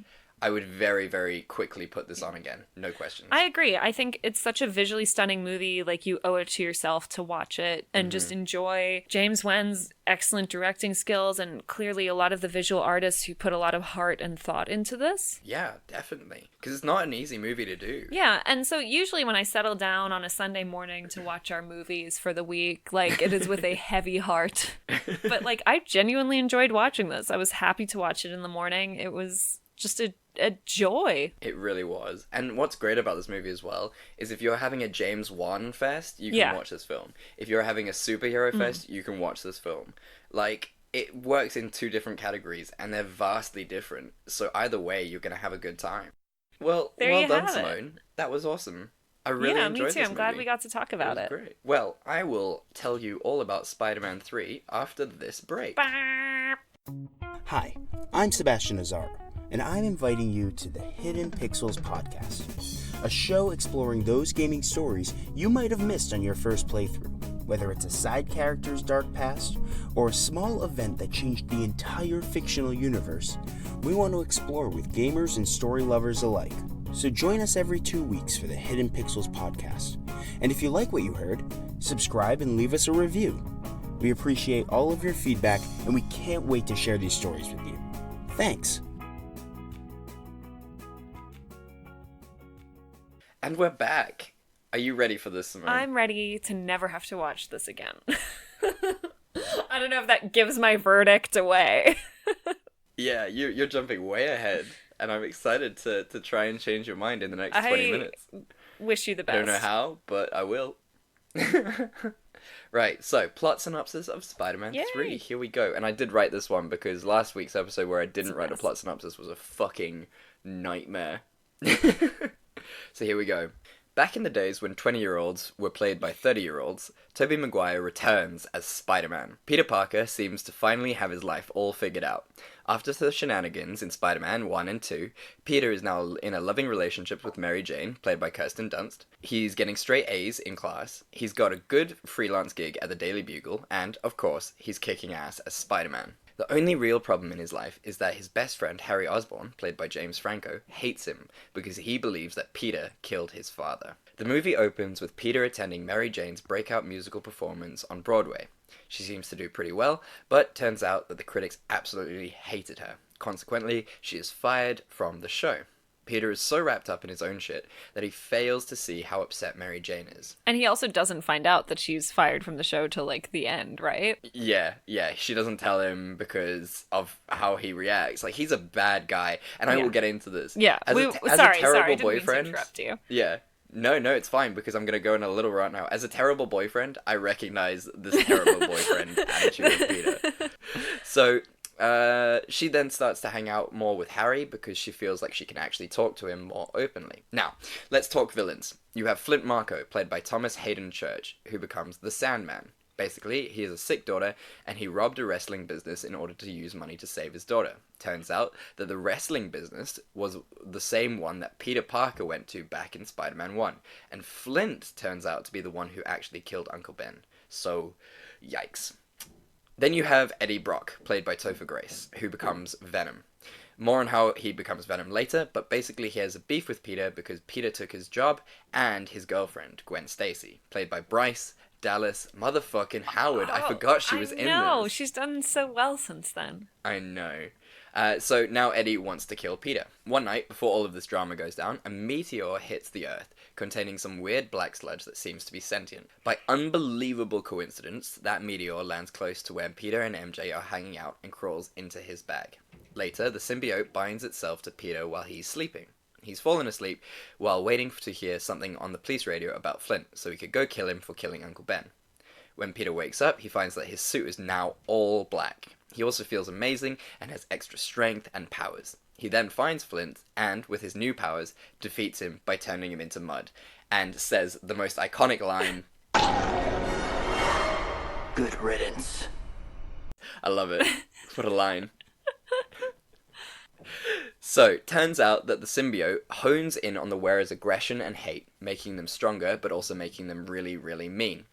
I would very, very quickly put this on again. No questions. I agree. I think it's such a visually stunning movie. Like, you owe it to yourself to watch it and just enjoy James Wan's excellent directing skills and clearly a lot of the visual artists who put a lot of heart and thought into this. Yeah, definitely. Because it's not an easy movie to do. Yeah, and so usually when I settle down on a Sunday morning to watch our movies for the week, like, it is with a heavy heart. But, like, I genuinely enjoyed watching this. I was happy to watch it in the morning. It was just a joy. It really was. And what's great about this movie as well is if you're having a James Wan fest, you can watch this film. If you're having a superhero fest, you can watch this film. Like, it works in two different categories and they're vastly different. So either way, you're going to have a good time. Well done, Simone. That was awesome. I really enjoyed this movie. Yeah, me too. I'm glad we got to talk about it. Great. Well, I will tell you all about Spider-Man 3 after this break. Hi, I'm Sebastian Azar, and I'm inviting you to the Hidden Pixels podcast, a show exploring those gaming stories you might have missed on your first playthrough. Whether it's a side character's dark past or a small event that changed the entire fictional universe, we want to explore with gamers and story lovers alike. so join us every 2 weeks for the Hidden Pixels podcast. And if you like what you heard, subscribe and leave us a review. We appreciate all of your feedback, and we can't wait to share these stories with you. Thanks! And we're back. Are you ready for this, Simone? I'm ready to never have to watch this again. I don't know if that gives my verdict away. Yeah, you're jumping way ahead, and I'm excited to try and change your mind in the next 20 minutes. Wish you the best. I don't know how, but I will. Right, so plot synopsis of Spider-Man 3. Here we go. And I did write this one because last week's episode where I didn't write a plot synopsis was a fucking nightmare. So here we go. Back in the days when 20-year-olds were played by 30-year-olds, Tobey Maguire returns as Spider-Man. Peter Parker seems to finally have his life all figured out. After the shenanigans in Spider-Man 1 and 2, Peter is now in a loving relationship with Mary Jane, played by Kirsten Dunst. He's getting straight A's in class, he's got a good freelance gig at the Daily Bugle, and, of course, he's kicking ass as Spider-Man. The only real problem in his life is that his best friend, Harry Osborn, played by James Franco, hates him because he believes that Peter killed his father. The movie opens with Peter attending Mary Jane's breakout musical performance on Broadway. She seems to do pretty well, but turns out that the critics absolutely hated her. Consequently, she is fired from the show. Peter is so wrapped up in his own shit that he fails to see how upset Mary Jane is. And he also doesn't find out that she's fired from the show till, like, the end, right? Yeah, she doesn't tell him because of how he reacts. Like, he's a bad guy, and I will get into this. Yeah, as a terrible boyfriend, didn't mean to interrupt you. Yeah. No, it's fine, because I'm going to go in a little rant now. As a terrible boyfriend, I recognize this terrible boyfriend attitude of Peter. So, she then starts to hang out more with Harry because she feels like she can actually talk to him more openly. Now, let's talk villains. You have Flint Marko, played by Thomas Hayden Church, who becomes the Sandman. Basically, he has a sick daughter, and he robbed a wrestling business in order to use money to save his daughter. Turns out that the wrestling business was the same one that Peter Parker went to back in Spider-Man 1, and Flint turns out to be the one who actually killed Uncle Ben. So, yikes. Then you have Eddie Brock, played by Topher Grace, who becomes Venom. More on how he becomes Venom later, but basically he has a beef with Peter because Peter took his job and his girlfriend, Gwen Stacy, played by Bryce Dallas motherfucking Howard. I forgot she was in this. No, she's done so well since then. I know. So now Eddie wants to kill Peter. One night, before all of this drama goes down, a meteor hits the Earth, containing some weird black sludge that seems to be sentient. By unbelievable coincidence, that meteor lands close to where Peter and MJ are hanging out and crawls into his bag. Later, the symbiote binds itself to Peter while he's sleeping. He's fallen asleep while waiting to hear something on the police radio about Flint, so he could go kill him for killing Uncle Ben. When Peter wakes up, he finds that his suit is now all black. He also feels amazing and has extra strength and powers. He then finds Flint and, with his new powers, defeats him by turning him into mud, and says the most iconic line, "Good riddance." I love it. What a line. So, turns out that the symbiote hones in on the wearer's aggression and hate, making them stronger, but also making them really, really mean.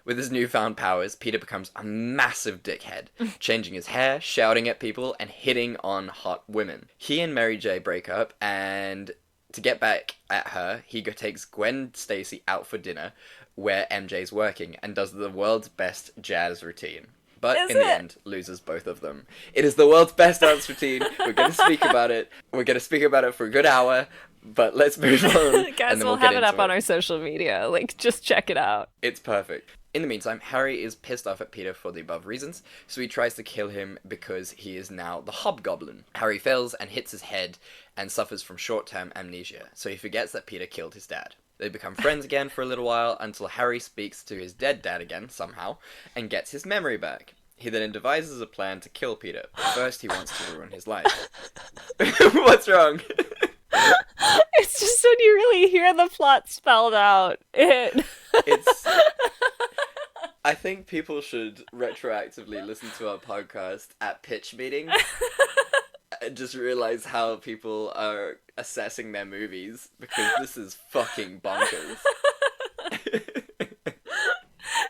With his newfound powers, Peter becomes a massive dickhead, changing his hair, shouting at people, and hitting on hot women. He and Mary J break up, and to get back at her, he takes Gwen Stacy out for dinner, where MJ's working, and does the world's best jazz routine. But in the end, loses both of them. It is the world's best dance routine. We're going to speak about it. We're going to speak about it for a good hour. But let's move on. Guys, we'll have it up on our social media. Like, just check it out. It's perfect. In the meantime, Harry is pissed off at Peter for the above reasons, so he tries to kill him because he is now the Hobgoblin. Harry fails and hits his head and suffers from short-term amnesia, so he forgets that Peter killed his dad. They become friends again for a little while until Harry speaks to his dead dad again, somehow, and gets his memory back. He then devises a plan to kill Peter, but first he wants to ruin his life. What's wrong? It's just when you really hear the plot spelled out, It's... I think people should retroactively listen to our podcast at pitch meetings and just realize how people are assessing their movies, because this is fucking bonkers.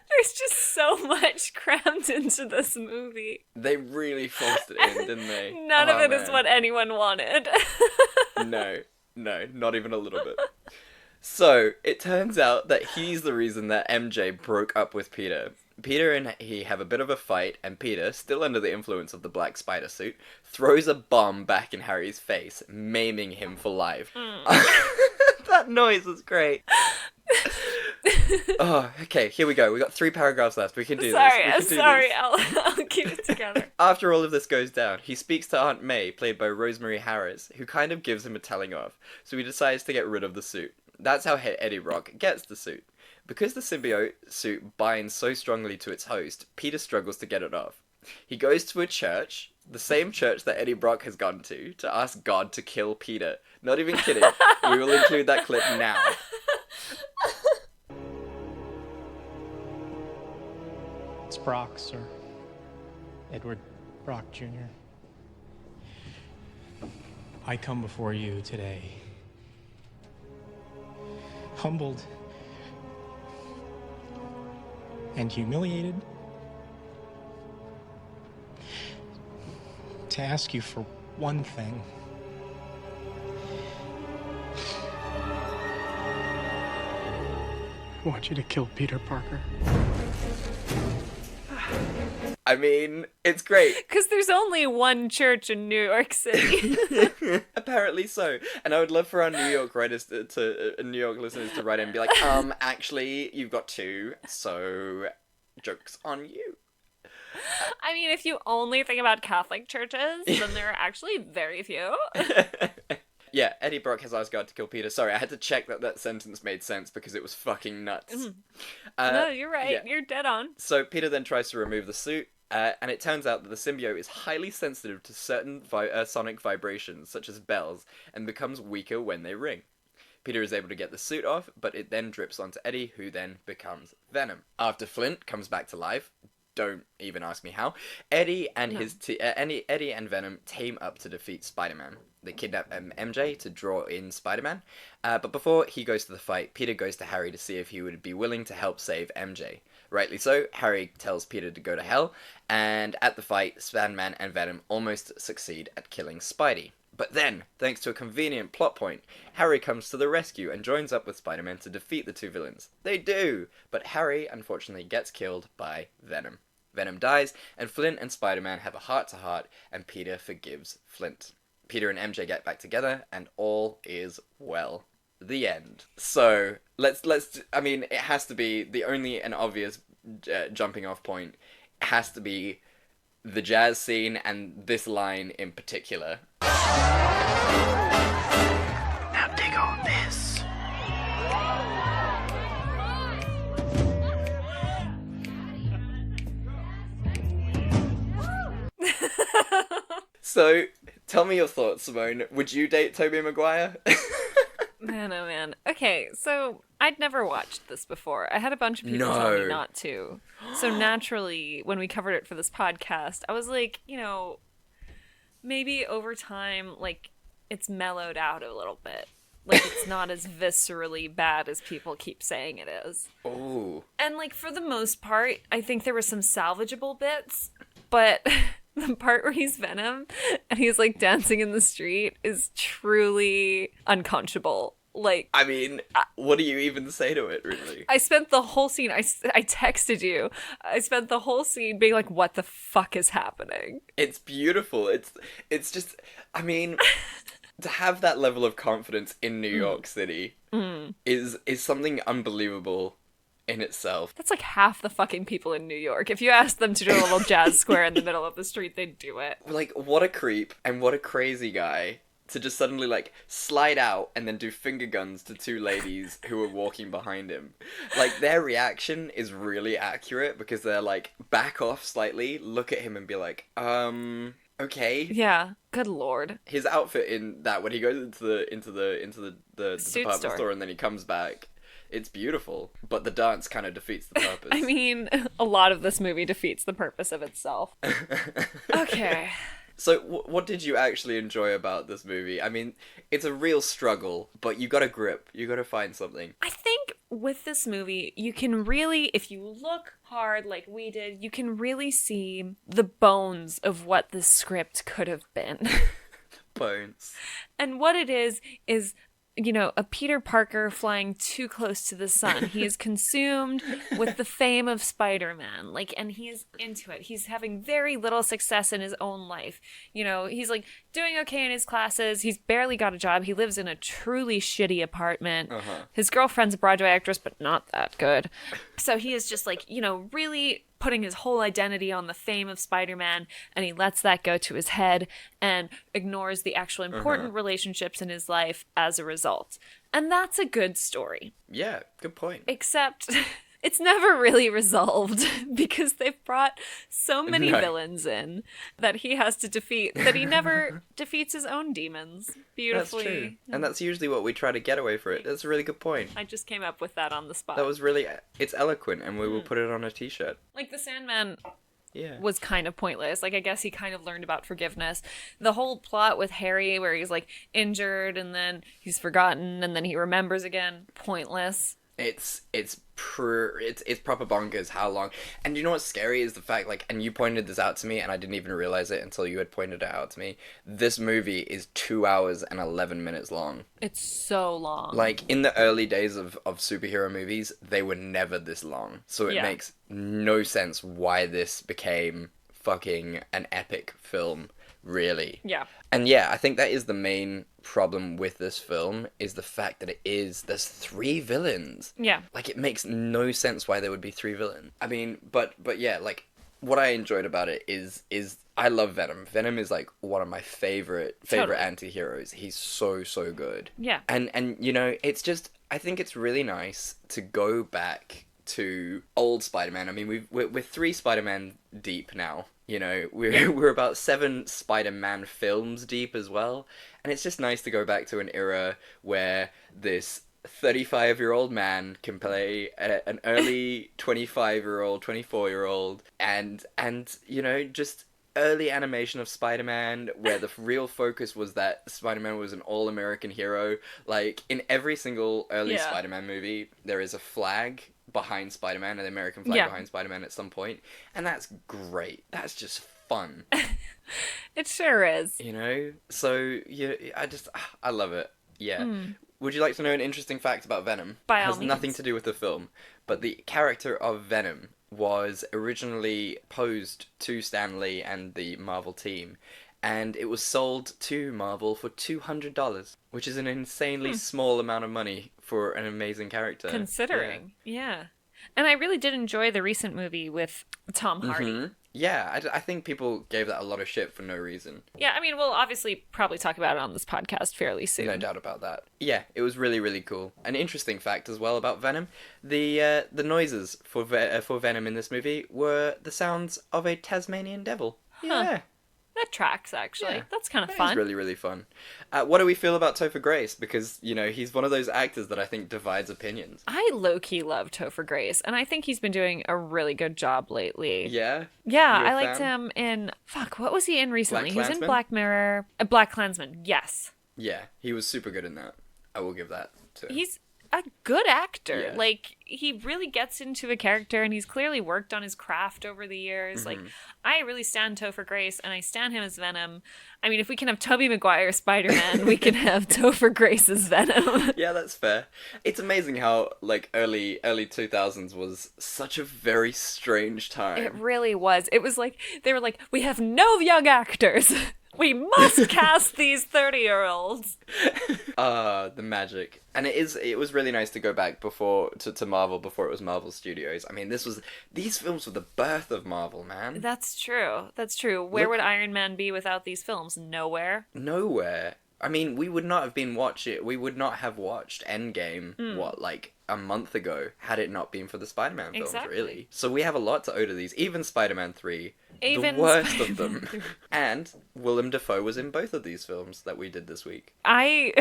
There's just so much crammed into this movie. They really forced it in, didn't they? None of it is what anyone wanted. No. No, not even a little bit. So, it turns out that he's the reason that MJ broke up with Peter. Peter and he have a bit of a fight, and Peter, still under the influence of the black spider suit, throws a bomb back in Harry's face, maiming him for life. That noise was great. Oh, okay, here we go. We got 3 paragraphs left. We can do this. Sorry. I'll keep it together. After all of this goes down, he speaks to Aunt May, played by Rosemary Harris, who kind of gives him a telling off, so he decides to get rid of the suit. That's how Eddie Brock gets the suit. Because the symbiote suit binds so strongly to its host, Peter struggles to get it off. He goes to a church, the same church that Eddie Brock has gone to ask God to kill Peter. Not even kidding. We will include that clip now. It's Brock, sir. Edward Brock Jr. I come before you today, humbled and humiliated, to ask you for one thing. I want you to kill Peter Parker. I mean, it's great. Because there's only one church in New York City. Apparently so. And I would love for our New York writers New York listeners to write in and be like, actually, you've got 2, so joke's on you. I mean, if you only think about Catholic churches, then there are actually very few. Yeah, Eddie Brock has asked God to kill Peter. Sorry, I had to check that sentence made sense because it was fucking nuts. No, you're right. Yeah. You're dead on. So Peter then tries to remove the suit, and it turns out that the symbiote is highly sensitive to certain sonic vibrations, such as bells, and becomes weaker when they ring. Peter is able to get the suit off, but it then drips onto Eddie, who then becomes Venom. After Flint comes back to life, don't even ask me how, Eddie and Eddie and Venom team up to defeat Spider-Man. They kidnap MJ to draw in Spider-Man, but before he goes to the fight, Peter goes to Harry to see if he would be willing to help save MJ. Rightly so, Harry tells Peter to go to hell, and at the fight, Spider-Man and Venom almost succeed at killing Spidey. But then, thanks to a convenient plot point, Harry comes to the rescue and joins up with Spider-Man to defeat the 2 villains. They do, but Harry unfortunately gets killed by Venom. Venom dies, and Flint and Spider-Man have a heart-to-heart, and Peter forgives Flint. Peter and MJ get back together, and all is well. The end. So, I mean, it has to be, the only and obvious jumping off point has to be the jazz scene, and this line in particular. Now dig on this. So, tell me your thoughts, Simone. Would you date Tobey Maguire? Man, oh man. Okay, so I'd never watched this before. I had a bunch of people tell me not to. So naturally, when we covered it for this podcast, I was like, maybe over time, like, it's mellowed out a little bit. Like, it's not as viscerally bad as people keep saying it is. Oh. And, like, for the most part, I think there were some salvageable bits, but the part where he's Venom and he's, like, dancing in the street is truly unconscionable. Like, I mean, what do you even say to it, really? I spent the whole scene, I texted you, I spent the whole scene being like, what the fuck is happening? It's beautiful. It's just, I mean, to have that level of confidence in New York City is something unbelievable in itself. That's like half the fucking people in New York. If you asked them to do a little jazz square in the middle of the street, they'd do it. Like, what a creep and what a crazy guy to just suddenly, like, slide out and then do finger guns to 2 ladies who are walking behind him. Like, their reaction is really accurate because they're like, back off slightly, look at him and be like, okay. Yeah, good lord. His outfit in that, when he goes into the department store and then he comes back, it's beautiful, but the dance kind of defeats the purpose. I mean, a lot of this movie defeats the purpose of itself. Okay. So, what did you actually enjoy about this movie? I mean, it's a real struggle, but you got a grip. You got to find something. I think with this movie, you can really, if you look hard like we did, you can really see the bones of what the script could have been. Bones. And what it is a Peter Parker flying too close to the sun. He is consumed with the fame of Spider-Man. Like, and he is into it. He's having very little success in his own life. He's like doing okay in his classes. He's barely got a job. He lives in a truly shitty apartment. His girlfriend's a Broadway actress, but not that good. So he is just like, really putting his whole identity on the fame of Spider-Man, and he lets that go to his head and ignores the actual important relationships in his life as a result. And that's a good story. Yeah, good point. Except it's never really resolved because they've brought so many villains in that he has to defeat that he never defeats his own demons beautifully. That's true. And that's usually what we try to get away for it. That's a really good point. I just came up with that on the spot. That was really, it's eloquent, and we will put it on a t-shirt. Like the Sandman was kind of pointless. Like, I guess he kind of learned about forgiveness. The whole plot with Harry where he's like injured and then he's forgotten and then he remembers again, pointless. It's proper bonkers how long. And you know what's scary is the fact, like, and you pointed this out to me and I didn't even realize it until you had pointed it out to me. This movie is 2 hours and 11 minutes long. It's so long. Like, in the early days of superhero movies, they were never this long. So it makes no sense why this became fucking an epic film, really. Yeah. And yeah, I think that is the main problem with this film, is the fact that there's 3 villains. Yeah. Like, it makes no sense why there would be 3 villains. I mean, but yeah, like, what I enjoyed about it is I love Venom. Venom is like one of my favorite anti-heroes. He's so good. Yeah. And it's just, I think it's really nice to go back to old Spider-Man. I mean, we're 3 Spider-Man deep now. We're about 7 Spider-Man films deep as well. And it's just nice to go back to an era where this 35-year-old man can play an early 25-year-old, 24-year-old, and just early animation of Spider-Man where the real focus was that Spider-Man was an all-American hero. Like, in every single early Spider-Man movie, there is a flag behind Spider-Man, an American flag behind Spider-Man at some point, and that's great. That's just fun. It sure is. So I love it. Yeah. Would you like to know an interesting fact about Venom? By all means. It has nothing means. to do with the film, but the character of Venom was originally posed to Stan Lee and the Marvel team, and it was sold to Marvel for $200, which is an insanely small amount of money for an amazing character. Considering, yeah. And I really did enjoy the recent movie with Tom Hardy. Yeah, I think people gave that a lot of shit for no reason. Yeah, I mean, we'll obviously probably talk about it on this podcast fairly soon. No doubt about that. Yeah, it was really, really cool. An interesting fact as well about Venom, the noises for Venom in this movie were the sounds of a Tasmanian devil. Yeah. That tracks, actually. Yeah. That's kind of fun. It's really, really fun. What do we feel about Topher Grace? Because, he's one of those actors that I think divides opinions. I low-key love Topher Grace, and I think he's been doing a really good job lately. Yeah? Yeah, You're a I liked fan? him in... What was he in recently? He was in Klansman? Black Mirror. Black Klansman, yes. Yeah, he was super good in that. I will give that to him. He's a good actor. Yeah. Like, he really gets into a character, and he's clearly worked on his craft over the years. Like, I really stand Topher Grace, and I stand him as Venom. I mean, if we can have Tobey Maguire Spider-Man, we can have Topher Grace as Venom. Yeah, that's fair. It's amazing how, like, early 2000s was such a very strange time. It really was. It was like, they were like, we have no young actors. We must cast these 30-year-olds. The magic. And it was really nice to go back to Marvel before it was Marvel Studios. I mean, these films were the birth of Marvel, man. That's true. Where would Iron Man be without these films? Nowhere. I mean, we would not have watched Endgame, like a month ago, had it not been for the Spider-Man films, really. So we have a lot to owe to these. Even Spider-Man 3, the worst of them. And Willem Dafoe was in both of these films that we did this week. I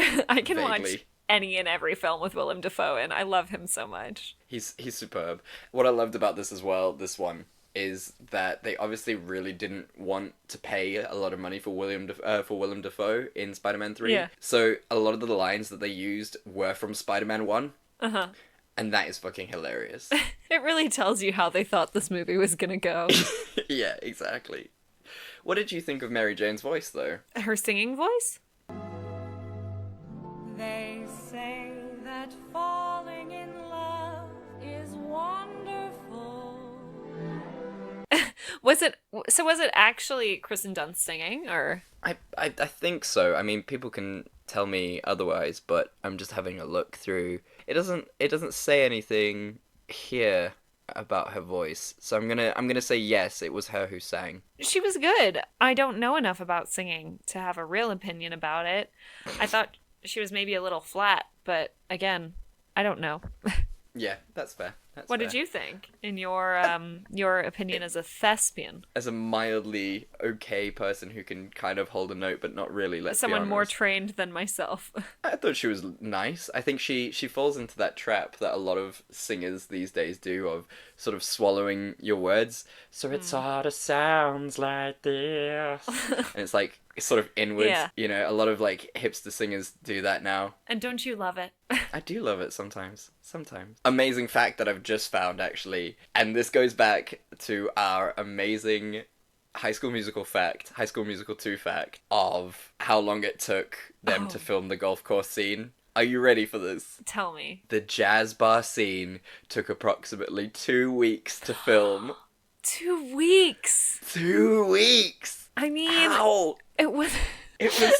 can Vaguely. watch any and every film with Willem Dafoe, and I love him so much. He's superb. What I loved about this as well, this one, is that they obviously really didn't want to pay a lot of money for Willem Dafoe in Spider-Man 3. Yeah. So a lot of the lines that they used were from Spider-Man 1. Uh-huh. And that is fucking hilarious. It really tells you how they thought this movie was gonna go. Yeah, exactly. What did you think of Mary Jane's voice, though? Her singing voice? They say that falling in love is wonderful. Was it actually Kristen Dunst singing, or? I think so. I mean, people can tell me otherwise, but I'm just having a look through. It doesn't say anything here about her voice, so I'm gonna say yes, it was her who sang. She was good. I don't know enough about singing to have a real opinion about it. I thought she was maybe a little flat, but again, I don't know. Yeah, that's fair. What did you think, in your opinion as a thespian? As a mildly okay person who can kind of hold a note but not really, let's be Someone honest. more trained than myself. I thought she was nice. I think she falls into that trap that a lot of singers these days do of sort of swallowing your words. So it sort of sounds like this. And it's like, sort of inwards. Yeah. You know, a lot of like hipster singers do that now. And don't you love it? I do love it sometimes. Amazing fact that I've just found, actually. And this goes back to our amazing High School Musical 2 fact of how long it took them to film the golf course scene. Are you ready for this? Tell me. The jazz bar scene took approximately 2 weeks to film. 2 weeks? 2 weeks! I mean... How? It was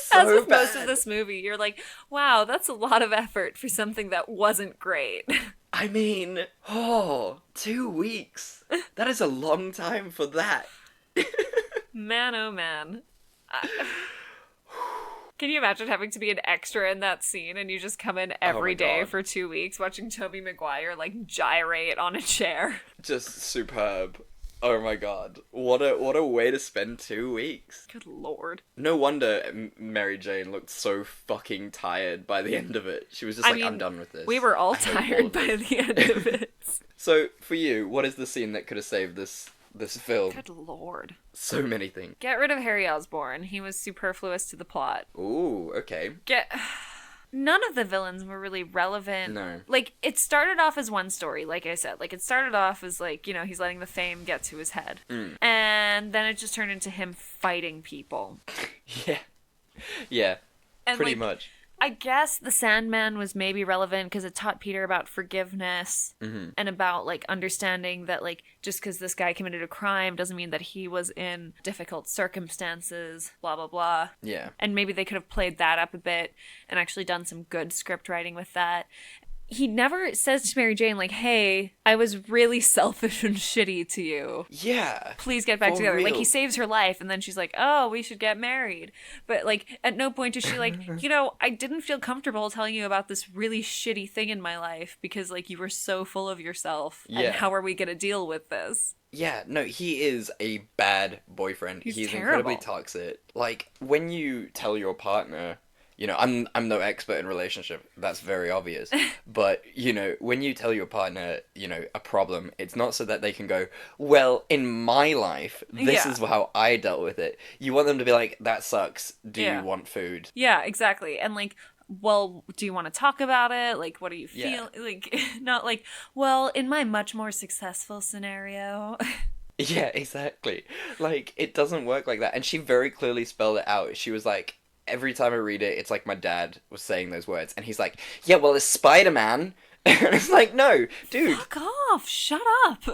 so as with bad. most of this movie, you're like, wow, that's a lot of effort for something that wasn't great. I mean, 2 weeks. That is a long time for that. Man, oh man. Can you imagine having to be an extra in that scene and you just come in every day for 2 weeks watching Tobey Maguire like gyrate on a chair? Just superb. Oh my god. What a way to spend 2 weeks. Good lord. No wonder Mary Jane looked so fucking tired by the end of it. She was just I'm done with this. We were all tired by the end of it. So, for you, what is the scene that could have saved this film? Good lord. So many things. Get rid of Harry Osborn. He was superfluous to the plot. Ooh, okay. None of the villains were really relevant. No. Like, it started off as one story, like I said. Like, it started off as, like, you know, he's letting the fame get to his head. And then it just turned into him fighting people. Yeah. And, pretty like, much. I guess the Sandman was maybe relevant because it taught Peter about forgiveness and about, like, understanding that, like, just because this guy committed a crime doesn't mean that he was in difficult circumstances, blah, blah, blah. Yeah. And maybe they could have played that up a bit and actually done some good script writing with that. He never says to Mary Jane, like, hey, I was really selfish and shitty to you. Yeah. Please get back together. Real. Like, he saves her life, and then she's like, oh, we should get married. But, like, at no point is she like, you know, I didn't feel comfortable telling you about this really shitty thing in my life because, like, you were so full of yourself. Yeah. And how are we going to deal with this? Yeah, no, he is a bad boyfriend. He's incredibly terrible. toxic. Like, when you tell your partner, you know, I'm no expert in relationship, that's very obvious. But, you know, when you tell your partner, you know, a problem, it's not so that they can go, well, in my life, this is how I dealt with it. You want them to be like, that sucks. Do you want food? Yeah, exactly. And, like, well, do you want to talk about it? Like, what do you feel? Yeah. Like, not like, well, in my much more successful scenario. Yeah, exactly. Like, it doesn't work like that. And she very clearly spelled it out. She was like, every time I read it, it's like my dad was saying those words. And he's like, yeah, well, it's Spirder-Man. And it's like, no, dude. Fuck off. Shut up.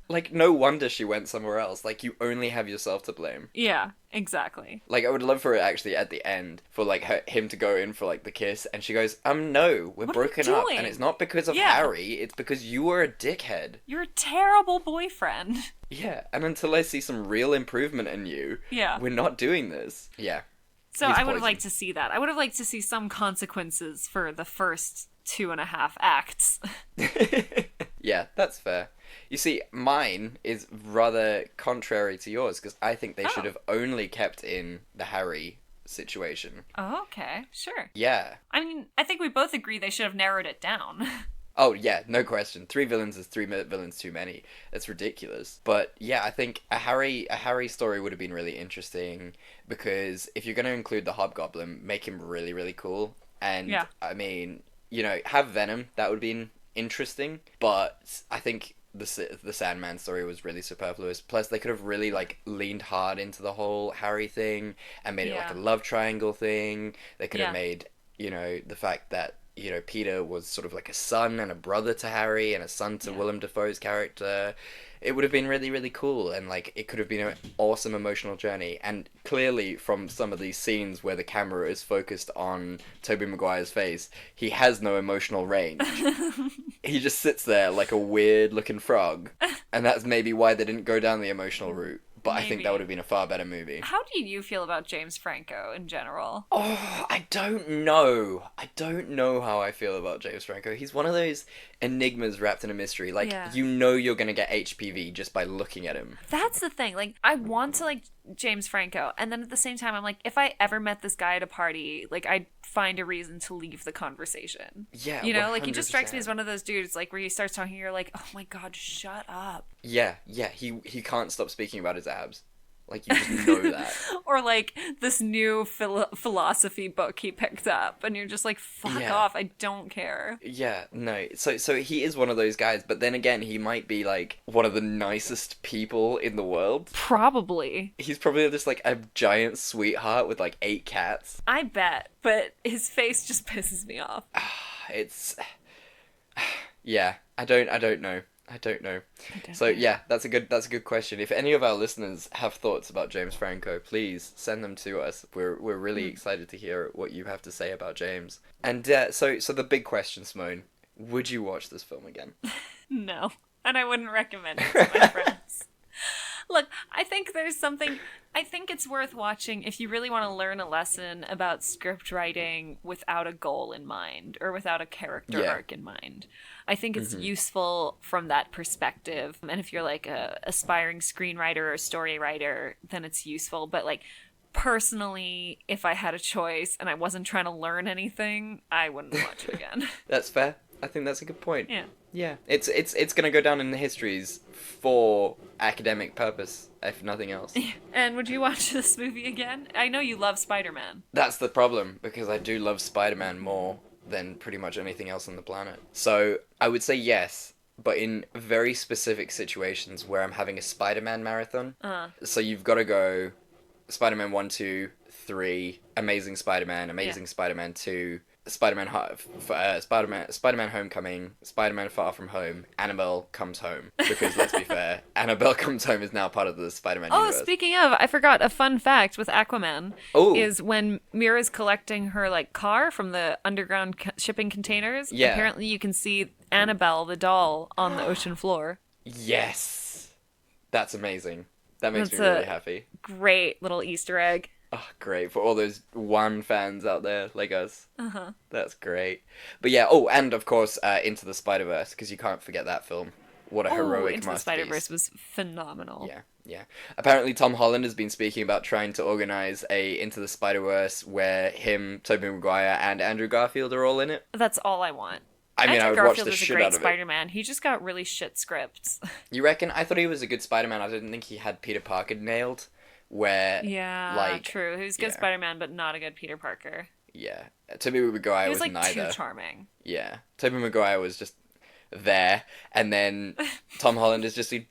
Like, no wonder she went somewhere else. Like, you only have yourself to blame. Yeah, exactly. Like, I would love for it, actually, at the end, for, like, him to go in for, like, the kiss. And she goes, no, we're broken up. And it's not because of Harry. It's because you were a dickhead. You're a terrible boyfriend. Yeah, and until I see some real improvement in you, we're not doing this. Yeah. So I would have liked to see that. I would have liked to see some consequences for the first 2.5 acts. Yeah, that's fair. You see, mine is rather contrary to yours, because I think they should have only kept in the Harry situation. Oh, okay. Sure. Yeah. I mean, I think we both agree they should have narrowed it down. Oh, yeah, no question. 3 villains is 3 villains too many. That's ridiculous. But, yeah, I think a Harry story would have been really interesting, because if you're going to include the Hobgoblin, make him really, really cool. And, I mean, you know, have Venom, that would have been interesting. But I think the Sandman story was really superfluous. Plus, they could have really, like, leaned hard into the whole Harry thing and made it, like, a love triangle thing. They could have made, you know, the fact that you know, Peter was sort of like a son and a brother to Harry and a son to Willem Dafoe's character. It would have been really, really cool, and like it could have been an awesome emotional journey. And clearly, from some of these scenes where the camera is focused on Tobey Maguire's face, he has no emotional range. He just sits there like a weird-looking frog, and that's maybe why they didn't go down the emotional route. But I think that would have been a far better movie. How do you feel about James Franco in general? Oh, I don't know. I don't know how I feel about James Franco. He's one of those enigmas wrapped in a mystery. Like, you know you're going to get HPV just by looking at him. That's the thing. Like, I want to like James Franco, and then at the same time, I'm like, if I ever met this guy at a party, like, I'd find a reason to leave the conversation. Yeah, you know, 100%. like, he just strikes me as one of those dudes, like, where he starts talking, you're like, oh my god, shut up. Yeah, he can't stop speaking about his abs. Like, you just know that. Or, like, this new philosophy book he picked up, and you're just like, fuck off, I don't care. Yeah, no. So he is one of those guys, but then again, he might be, like, one of the nicest people in the world. Probably. He's probably just, like, a giant sweetheart with, like, 8 cats. I bet, but his face just pisses me off. It's... Yeah, I don't know. So yeah, that's a good question. If any of our listeners have thoughts about James Franco, please send them to us. We're really excited to hear what you have to say about James. And so the big question, Simone, would you watch this film again? No, and I wouldn't recommend it to my friends. Look, I think it's worth watching if you really want to learn a lesson about script writing without a goal in mind or without a character arc in mind. I think it's useful from that perspective. And if you're like a aspiring screenwriter or story writer, then it's useful. But like personally, if I had a choice and I wasn't trying to learn anything, I wouldn't watch it again. That's fair. I think that's a good point. Yeah. Yeah. It's going to go down in the histories for academic purpose, if nothing else. And would you watch this movie again? I know you love Spider-Man. That's the problem, because I do love Spider-Man more than pretty much anything else on the planet. So I would say yes, but in very specific situations where I'm having a Spider-Man marathon. So you've got to go Spider-Man 1, 2, 3, Amazing Spider-Man, Amazing Spider-Man 2, Spider-Man Homecoming, Spider-Man Far From Home, Annabelle Comes Home. Because let's be fair, Annabelle Comes Home is now part of the Spider-Man universe. Speaking of, I forgot a fun fact with Aquaman is when Mira's collecting her like car from the underground shipping containers. Yeah. Apparently, you can see Annabelle the doll on the ocean floor. Yes, that's amazing. That makes me really happy. Great little Easter egg. Oh, great. For all those One fans out there like us. That's great. But yeah, and of course, Into the Spider-Verse, because you can't forget that film. What a heroic Into masterpiece. the Spider-Verse was phenomenal. Yeah. Apparently Tom Holland has been speaking about trying to organise a Into the Spider-Verse where him, Tobey Maguire, and Andrew Garfield are all in it. That's all I want. I mean, Andrew I would watch Garfield the was shit a great out of it. Spider-Man. He just got really shit scripts. You reckon? I thought he was a good Spider-Man. I didn't think he had Peter Parker nailed. Where, true. He was a good Spider-Man, but not a good Peter Parker. Yeah. Tobey Maguire was like neither. Too charming. Yeah. Tobey Maguire was just there, and then Tom Holland is just a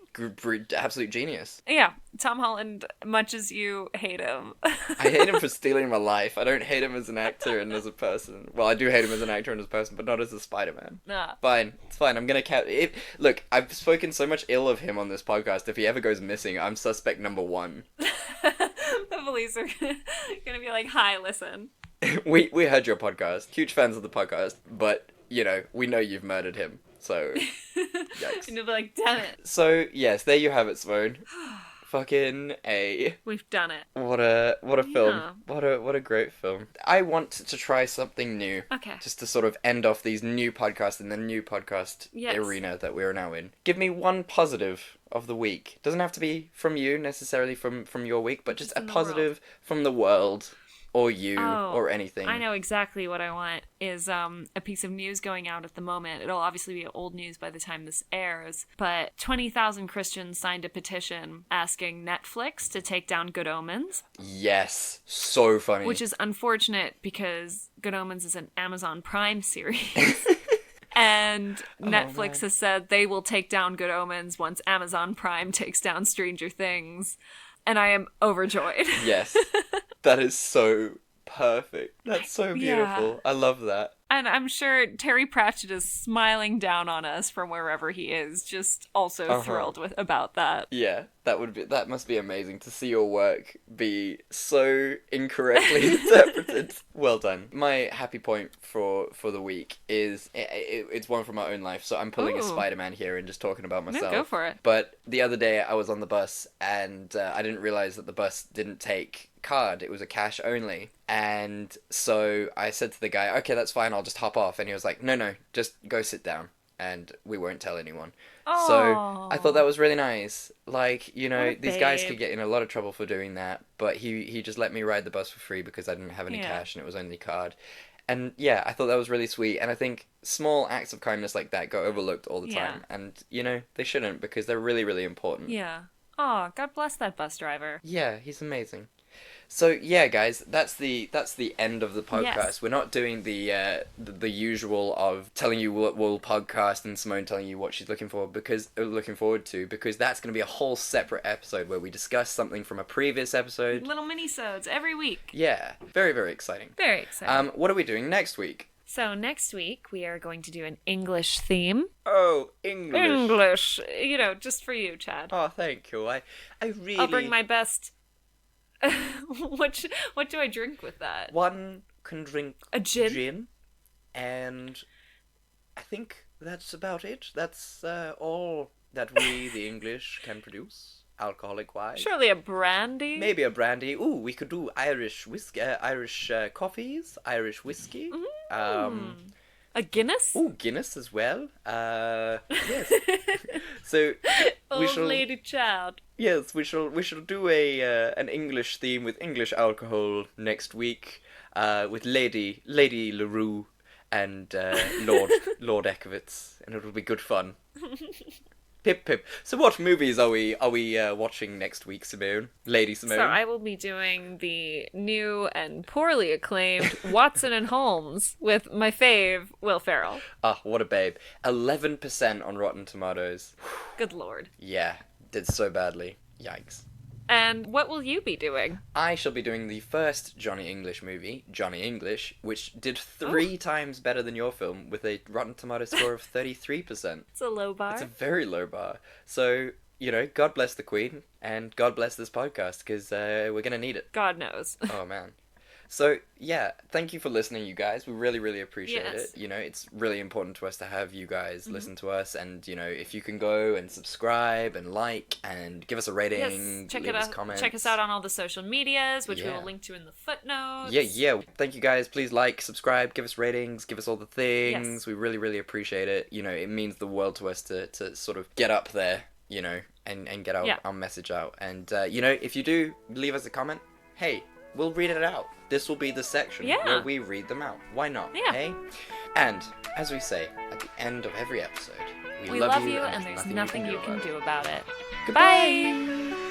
absolute genius. Yeah. Tom Holland, much as you hate him. I hate him for stealing my life. I don't hate him as an actor and as a person. Well, I do hate him as an actor and as a person, but not as a Spider-Man. Nah. Fine. It's fine. I'm gonna look, I've spoken so much ill of him on this podcast. If he ever goes missing, I'm suspect number 1. The police are gonna be like, hi, listen. We heard your podcast. Huge fans of the podcast, but, you know, we know you've murdered him. So, yikes. And you'll be like, damn it. So, yes, there you have it, Simone. Fucking A. We've done it. What a film. What a great film. I want to try something new. Okay. Just to sort of end off these new podcasts in the new podcast arena that we're now in. Give me one positive of the week. Doesn't have to be from you, necessarily from your week, but just a positive from the world. Or you, or anything. I know exactly what I want is a piece of news going out at the moment. It'll obviously be old news by the time this airs, but 20,000 Christians signed a petition asking Netflix to take down Good Omens. Yes, so funny. Which is unfortunate because Good Omens is an Amazon Prime series. And Netflix has said they will take down Good Omens once Amazon Prime takes down Stranger Things. And I am overjoyed. Yes. That is so perfect. That's so beautiful. I love that. And I'm sure Terry Pratchett is smiling down on us from wherever he is, just also thrilled about that. Yeah, that must be amazing to see your work be so incorrectly interpreted. Well done. My happy point for the week is it's one from my own life. So I'm pulling a Spider-Man here and just talking about myself. No, go for it. But the other day I was on the bus and I didn't realize that the bus didn't take card. It was a cash only. And so I said to the guy, okay, that's fine, I'll just hop off. And he was like, no, just go sit down and we won't tell anyone. Aww. So I thought that was really nice. Like, you know, these guys babe. could get in a lot of trouble for doing that, but he just let me ride the bus for free because I didn't have any cash and it was only card. And yeah, I thought that was really sweet. And I think small acts of kindness like that go overlooked all the time. And, you know, they shouldn't because they're really, really important. Yeah. Oh, God bless that bus driver. Yeah, he's amazing. So yeah, guys, that's the end of the podcast. Yes. We're not doing the usual of telling you what we'll podcast and Simone telling you what she's looking forward to because that's going to be a whole separate episode where we discuss something from a previous episode. Little mini-sodes every week. Yeah, very, very exciting. Very exciting. What are we doing next week? So next week we are going to do an English theme. Oh, English. English, you know, just for you, Chad. Oh, thank you. I really. I'll bring my best. What do I drink with that? One can drink a gin, and I think that's about it. That's all that we, the English, can produce, alcoholic-wise. Surely a brandy? Maybe a brandy. Ooh, we could do Irish whiskey, Irish coffees, Irish whiskey. A Guinness? Ooh, Guinness as well. Yes. So we shall. Lady Chad. Yes, we shall do an English theme with English alcohol next week, with Lady Roux and Lord Echakowitz, and it will be good fun. Pip pip. So what movies are we watching next week, Simone? Lady Simone? So I will be doing the new and poorly acclaimed Watson and Holmes with my fave, Will Ferrell. Ah, what a babe. 11% on Rotten Tomatoes. Good lord. Yeah, did so badly. Yikes. And what will you be doing? I shall be doing the first Johnny English movie, Johnny English, which did 3 times better than your film with a Rotten Tomato score of 33%. It's a low bar. It's a very low bar. So, you know, God bless the Queen, and God bless this podcast, because we're going to need it. God knows. Oh, man. So, yeah, thank you for listening, you guys. We really, really appreciate it. You know, it's really important to us to have you guys listen to us. And, you know, if you can go and subscribe and like and give us a rating, leave us comments. Check us out on all the social medias, which we will link to in the footnotes. Yeah. Thank you, guys. Please like, subscribe, give us ratings, give us all the things. Yes. We really, really appreciate it. You know, it means the world to us to sort of get up there, you know, and get our message out. And, you know, if you do leave us a comment, hey, we'll read it out. This will be the section where we read them out. Why not? Yeah. Hey? And, as we say at the end of every episode, we love you and there's nothing you can do about it. Goodbye. Bye!